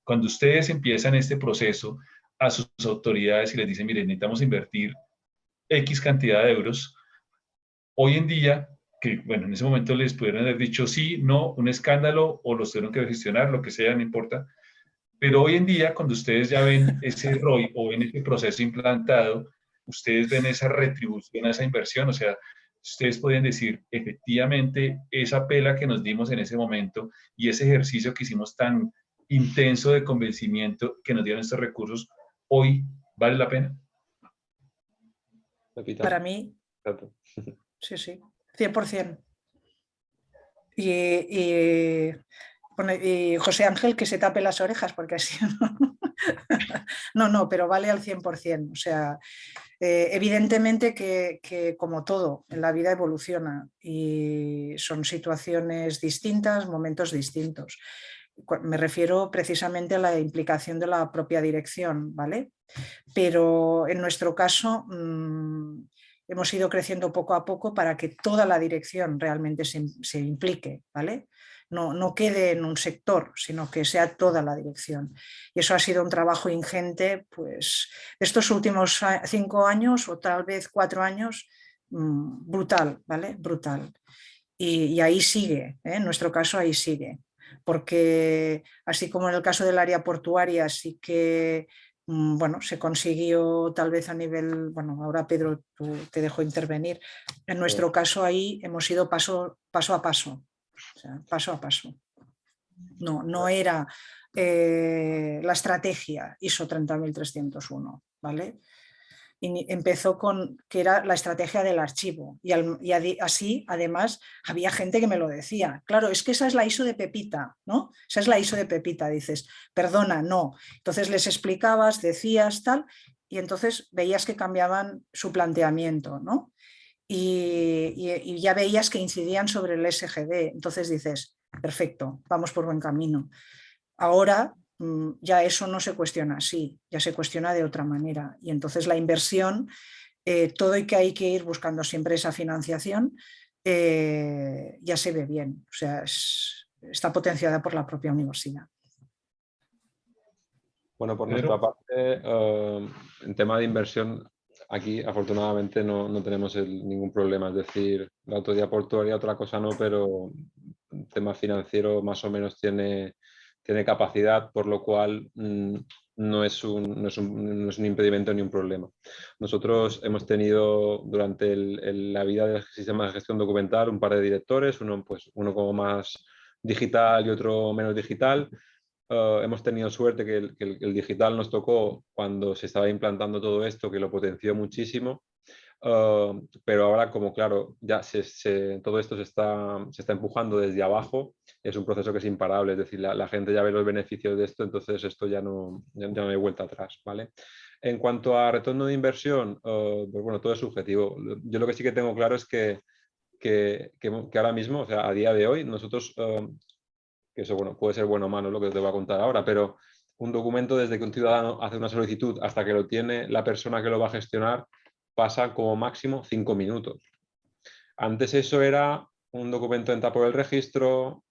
cuando ustedes empiezan este proceso a sus autoridades y les dicen, miren, necesitamos invertir X cantidad de euros, hoy en día, que bueno, en ese momento les pudieron haber dicho sí, no, un escándalo o los tuvieron que gestionar, lo que sea, no importa. Pero hoy en día, cuando ustedes ya ven ese ROI o ven ese proceso implantado, ustedes ven esa retribución a esa inversión, o sea, ustedes pueden decir, efectivamente, esa pela que nos dimos en ese momento y ese ejercicio que hicimos tan intenso de convencimiento que nos dieron estos recursos, hoy vale la pena. Para mí, sí, 100%. Y José Ángel que se tape las orejas porque así no, pero vale al 100%. O sea, evidentemente que como todo en la vida evoluciona y son situaciones distintas, momentos distintos. Me refiero precisamente a la implicación de la propia dirección, ¿vale? Pero en nuestro caso hemos ido creciendo poco a poco para que toda la dirección realmente se implique, ¿vale? No quede en un sector, sino que sea toda la dirección. Y eso ha sido un trabajo ingente, pues, estos últimos 5 años o tal vez 4 años, brutal, ¿vale? Brutal. Y ahí sigue, ¿eh? En nuestro caso ahí sigue, porque así como en el caso del área portuaria sí que bueno, se consiguió tal vez a nivel, bueno, ahora Pedro, tú te dejo intervenir. En nuestro caso ahí hemos ido paso a paso, o sea, paso a paso. No era la estrategia ISO 30301, ¿vale? Y empezó con que era la estrategia del archivo y así además había gente que me lo decía, claro, es que esa es la ISO de Pepita, ¿no? Esa es la ISO de Pepita, dices, perdona, no. Entonces les explicabas, decías tal y entonces veías que cambiaban su planteamiento, ¿no? Y ya veías que incidían sobre el SGD, entonces dices, perfecto, vamos por buen camino. Ahora ya eso no se cuestiona así, ya se cuestiona de otra manera. Y entonces la inversión, todo y que hay que ir buscando siempre esa financiación, ya se ve bien, o sea, está potenciada por la propia universidad. Bueno, por nuestra parte, en tema de inversión, aquí afortunadamente no tenemos ningún problema. Es decir, la autoridad portuaria otra cosa no, pero el tema financiero más o menos tiene capacidad, por lo cual no es un impedimento ni un problema. Nosotros hemos tenido durante la vida del sistema de gestión documental un par de directores, uno como más digital y otro menos digital. Hemos tenido suerte que el digital nos tocó cuando se estaba implantando todo esto, que lo potenció muchísimo. Pero ahora, como claro, ya todo esto se está empujando desde abajo, es un proceso que es imparable, es decir, la gente ya ve los beneficios de esto, entonces esto ya no hay vuelta atrás, ¿vale? En cuanto a retorno de inversión, pues bueno, todo es subjetivo. Yo lo que sí que tengo claro es que ahora mismo, o sea, a día de hoy, nosotros, que eso bueno, puede ser bueno o malo lo que te voy a contar ahora, pero un documento desde que un ciudadano hace una solicitud hasta que lo tiene la persona que lo va a gestionar, pasa como máximo 5 minutos. Antes eso era un documento entra por el registro,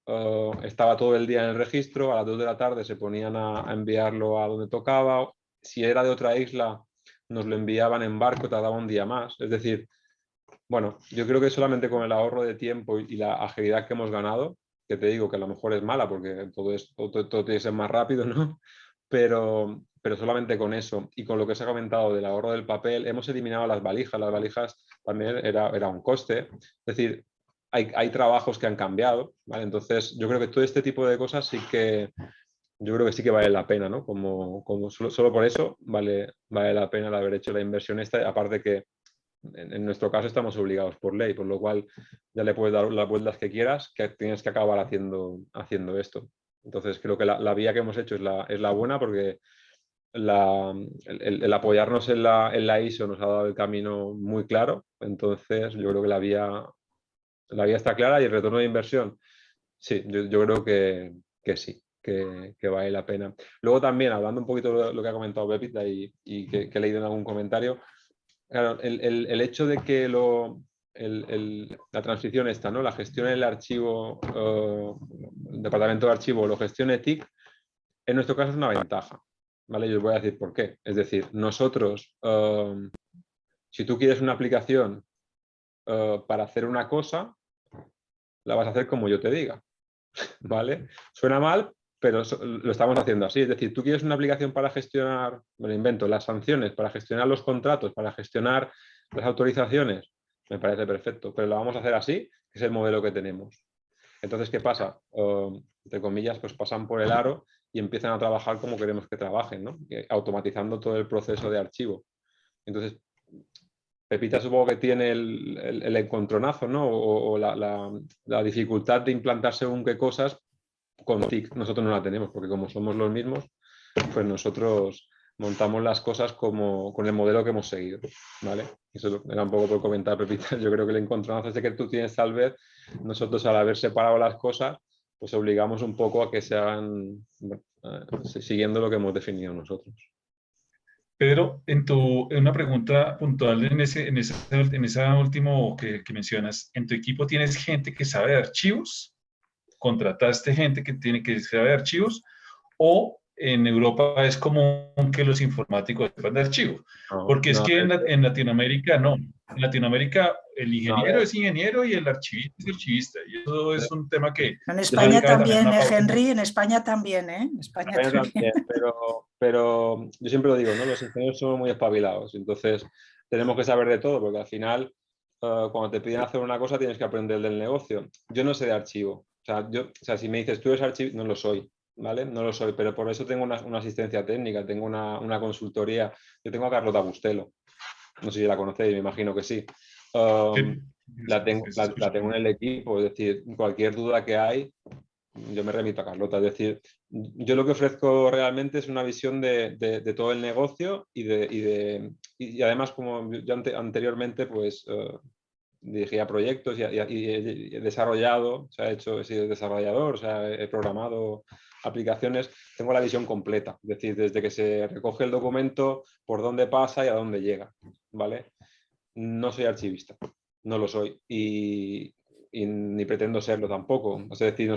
estaba todo el día en el registro, a las 2 de la tarde se ponían a enviarlo a donde tocaba. Si era de otra isla, nos lo enviaban en barco, tardaba un día más. Es decir, bueno, yo creo que solamente con el ahorro de tiempo y la agilidad que hemos ganado, que te digo que a lo mejor es mala porque todo tiene que ser más rápido, ¿no? Pero solamente con eso y con lo que se ha comentado del ahorro del papel, hemos eliminado las valijas. Las valijas también era un coste. Es decir, hay trabajos que han cambiado, ¿vale? Entonces, yo creo que todo este tipo de cosas yo creo que sí que vale la pena, ¿no? Como solo por eso vale la pena el haber hecho la inversión esta, aparte que en nuestro caso estamos obligados por ley, por lo cual ya le puedes dar las vueltas que quieras, que tienes que acabar haciendo esto. Entonces creo que la vía que hemos hecho es la buena porque el apoyarnos en la ISO nos ha dado el camino muy claro. Entonces yo creo que la vía está clara y el retorno de inversión, sí, yo creo que sí, que vale la pena. Luego también, hablando un poquito de lo que ha comentado Pepita y que he leído en algún comentario, claro, el hecho de que la transición esta, ¿no? La gestión del archivo, el departamento de archivo lo gestione TIC, en nuestro caso es una ventaja, ¿vale? Yo os voy a decir por qué. Es decir, nosotros, si tú quieres una aplicación para hacer una cosa, la vas a hacer como yo te diga, ¿vale? Suena mal, pero lo estamos haciendo así. Es decir, tú quieres una aplicación para gestionar, me lo invento, las sanciones, para gestionar los contratos, para gestionar las autorizaciones, me parece perfecto, pero lo vamos a hacer así, que es el modelo que tenemos. Entonces, ¿qué pasa? Entre comillas, pues pasan por el aro y empiezan a trabajar como queremos que trabajen, ¿no? Automatizando todo el proceso de archivo. Entonces, Pepita supongo que tiene el encontronazo, ¿no? O la dificultad de implantar según qué cosas con TIC. Nosotros no la tenemos porque como somos los mismos, pues nosotros montamos las cosas con el modelo que hemos seguido, ¿vale? Eso era un poco por comentar, Pepita. Yo creo que el encontronazo ese que tú tienes tal vez, nosotros al haber separado las cosas, pues obligamos un poco a que se hagan siguiendo lo que hemos definido nosotros. Pedro, en una pregunta puntual en esa último que mencionas, ¿en tu equipo tienes gente que sabe de archivos? ¿Contrataste gente que sabe de archivos? ¿O en Europa es común que los informáticos sepan de archivos? Porque es que en Latinoamérica no. En Latinoamérica el ingeniero es ingeniero y el archivista es archivista. Y eso es un tema que... En España también, Henry, en España también, ¿eh? En España también. Pero yo siempre lo digo, ¿no? Los ingenieros somos muy espabilados, entonces tenemos que saber de todo, porque al final, cuando te piden hacer una cosa, tienes que aprender del negocio. Yo no sé de archivo. O sea, si me dices, tú eres archivista, no lo soy, ¿vale? No lo soy, pero por eso tengo una asistencia técnica, tengo una consultoría. Yo tengo a Carlota Bustelo, no sé si la conocéis, me imagino que sí. La tengo en el equipo, es decir, cualquier duda que hay, yo me remito a Carlota. Es decir, yo lo que ofrezco realmente es una visión de todo el negocio y además, como yo anteriormente, pues dirigía proyectos y he desarrollado, he sido desarrollador, he programado aplicaciones, tengo la visión completa, es decir, desde que se recoge el documento, por dónde pasa y a dónde llega, ¿vale? No soy archivista, no lo soy y ni pretendo serlo tampoco. Es decir,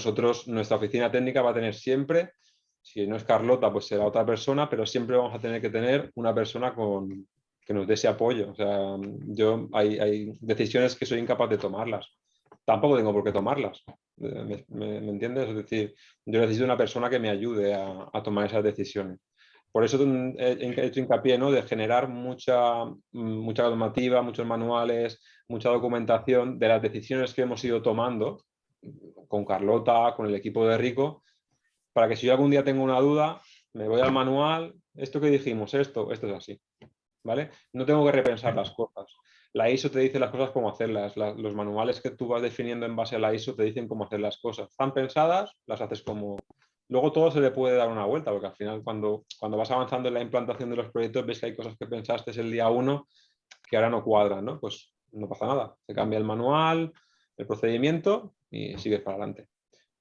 nuestra oficina técnica va a tener siempre, si no es Carlota, pues será otra persona, pero siempre vamos a tener que tener una persona con nos dé ese apoyo. O sea, yo hay decisiones que soy incapaz de tomarlas. Tampoco tengo por qué tomarlas. ¿Me entiendes? Es decir, yo necesito una persona que me ayude a tomar esas decisiones. Por eso he hecho hincapié, ¿no?, de generar mucha normativa, muchos manuales, mucha documentación de las decisiones que hemos ido tomando con Carlota, con el equipo de Rico, para que si yo algún día tengo una duda, me voy al manual, esto que dijimos, esto es así, ¿vale? No tengo que repensar las cosas. La ISO te dice las cosas cómo hacerlas. Los manuales que tú vas definiendo en base a la ISO te dicen cómo hacer las cosas. Están pensadas, las haces como... Luego todo se le puede dar una vuelta, porque al final cuando vas avanzando en la implantación de los proyectos ves que hay cosas que pensaste el día 1 que ahora no cuadran, ¿no? Pues no pasa nada. Se cambia el manual, el procedimiento y sigues para adelante.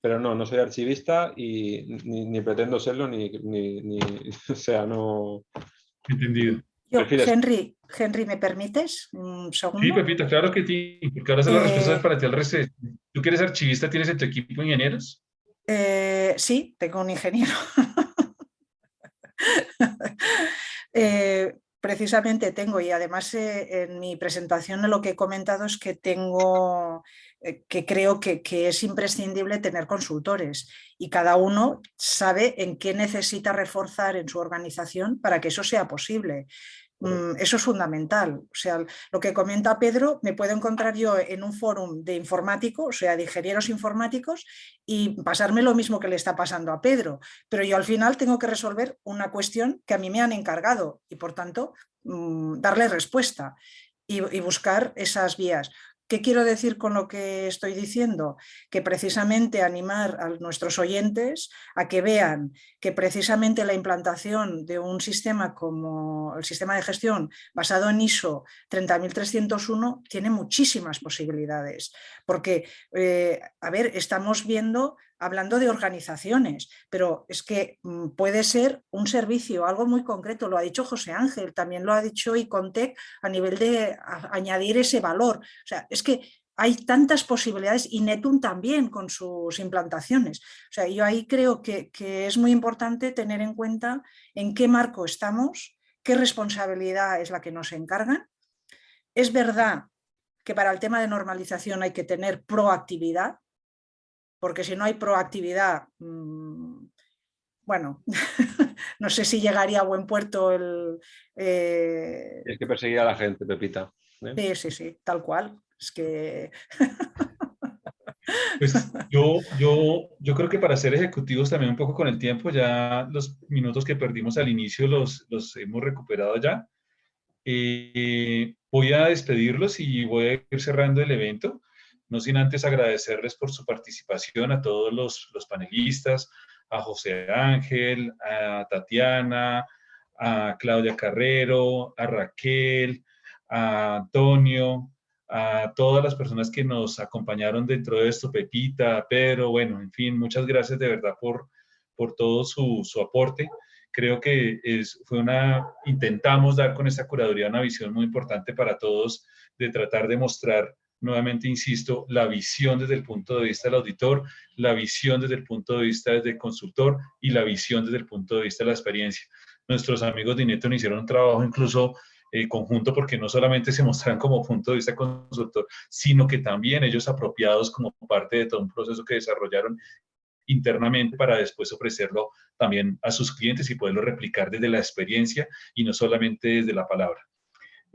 Pero no soy archivista y ni pretendo serlo, o sea, no... Entendido. Henry, ¿me permites un segundo? Sí, Pepita, claro que sí, porque ahora son las respuestas para ti al resto. ¿Tú que eres archivista, tienes en tu equipo ingenieros? Sí, tengo un ingeniero. Precisamente tengo, y además en mi presentación lo que he comentado es que tengo, que creo que es imprescindible tener consultores y cada uno sabe en qué necesita reforzar en su organización para que eso sea posible. Eso es fundamental. O sea, lo que comenta Pedro, me puedo encontrar yo en un fórum de informático, o sea, de ingenieros informáticos, y pasarme lo mismo que le está pasando a Pedro. Pero yo al final tengo que resolver una cuestión que a mí me han encargado y, por tanto, darle respuesta y buscar esas vías. ¿Qué quiero decir con lo que estoy diciendo? Que precisamente animar a nuestros oyentes a que vean que precisamente la implantación de un sistema como el sistema de gestión basado en ISO 30301 tiene muchísimas posibilidades. Porque, a ver, estamos hablando de organizaciones, pero es que puede ser un servicio, algo muy concreto, lo ha dicho José Ángel, también lo ha dicho Icontec a nivel de añadir ese valor. O sea, es que hay tantas posibilidades y Netun también con sus implantaciones. O sea, yo ahí creo que es muy importante tener en cuenta en qué marco estamos, qué responsabilidad es la que nos encargan. Es verdad que para el tema de normalización hay que tener proactividad, porque si no hay proactividad, bueno, no sé si llegaría a buen puerto el... Tienes que perseguir a la gente, Pepita. Sí, tal cual. Es que... Pues yo creo que para ser ejecutivos también un poco con el tiempo, ya los minutos que perdimos al inicio los hemos recuperado ya. Voy a despedirlos y voy a ir cerrando el evento, no sin antes agradecerles por su participación a todos los panelistas, a José Ángel, a Tatiana, a Claudia Carrero, a Raquel, a Antonio, a todas las personas que nos acompañaron dentro de esto, Pepita, Pedro, bueno, en fin, muchas gracias de verdad por todo su aporte. Creo que intentamos dar con esta curaduría una visión muy importante para todos, de tratar de mostrar, nuevamente insisto, la visión desde el punto de vista del auditor, la visión desde el punto de vista del consultor y la visión desde el punto de vista de la experiencia. Nuestros amigos de Netun hicieron un trabajo incluso conjunto, porque no solamente se muestran como punto de vista consultor, sino que también ellos apropiados como parte de todo un proceso que desarrollaron internamente para después ofrecerlo también a sus clientes y poderlo replicar desde la experiencia y no solamente desde la palabra.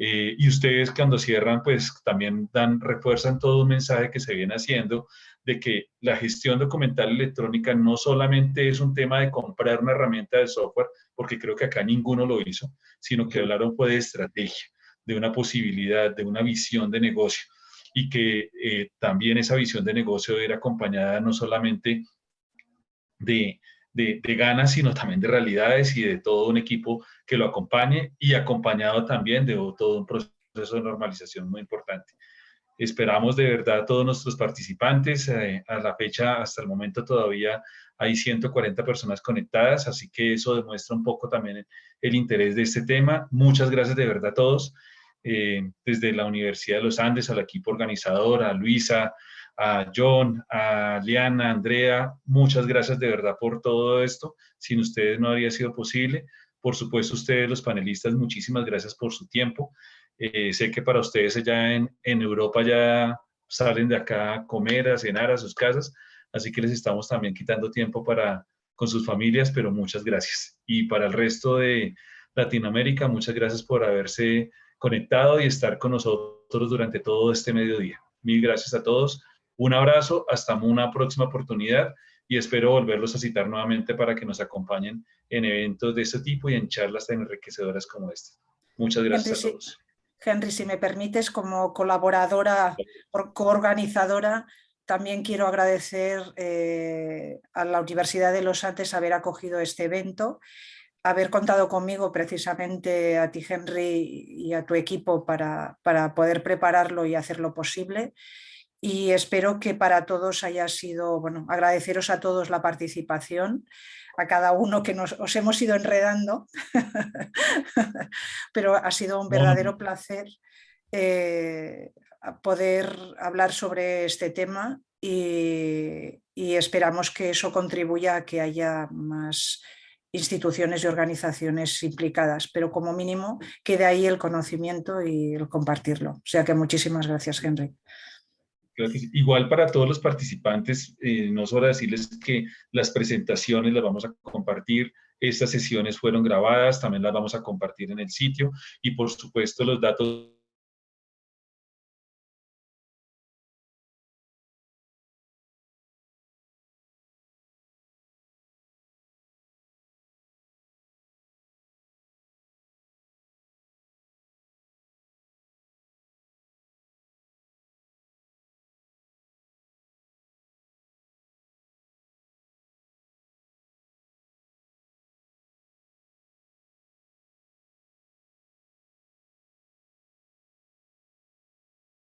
Y ustedes cuando cierran, pues también refuerzan todo un mensaje que se viene haciendo de que la gestión documental electrónica no solamente es un tema de comprar una herramienta de software, porque creo que acá ninguno lo hizo, sino que hablaron fue de estrategia, de una posibilidad, de una visión de negocio, y que también esa visión de negocio debe ir acompañada no solamente de ganas, sino también de realidades y de todo un equipo que lo acompañe, y acompañado también de todo un proceso de normalización muy importante. Esperamos de verdad a todos nuestros participantes. A la fecha, hasta el momento, todavía hay 140 personas conectadas, así que eso demuestra un poco también el interés de este tema. Muchas gracias de verdad a todos, desde la Universidad de los Andes, al equipo organizador, a Luisa, a John, a Liana, a Andrea, muchas gracias de verdad por todo esto. Sin ustedes no habría sido posible. Por supuesto, ustedes, los panelistas, muchísimas gracias por su tiempo. Sé que para ustedes allá en Europa ya salen de acá a comer, a cenar a sus casas, así que les estamos también quitando tiempo con sus familias, pero muchas gracias. Y para el resto de Latinoamérica, muchas gracias por haberse conectado y estar con nosotros durante todo este mediodía. Mil gracias a todos. Un abrazo, hasta una próxima oportunidad y espero volverlos a citar nuevamente para que nos acompañen en eventos de este tipo y en charlas tan enriquecedoras como esta. Muchas gracias a todos. Henry, si me permites, como colaboradora, coorganizadora, también quiero agradecer a la Universidad de los Andes haber acogido este evento, haber contado conmigo precisamente a ti, Henry, y a tu equipo para poder prepararlo y hacerlo posible. Y espero que para todos haya sido, bueno, agradeceros a todos la participación, a cada uno que os hemos ido enredando, pero ha sido un verdadero placer poder hablar sobre este tema y esperamos que eso contribuya a que haya más instituciones y organizaciones implicadas, pero como mínimo quede ahí el conocimiento y el compartirlo. O sea que muchísimas gracias, Henry. Creo que sí. Igual para todos los participantes, no solo decirles que las presentaciones las vamos a compartir, estas sesiones fueron grabadas, también las vamos a compartir en el sitio y por supuesto los datos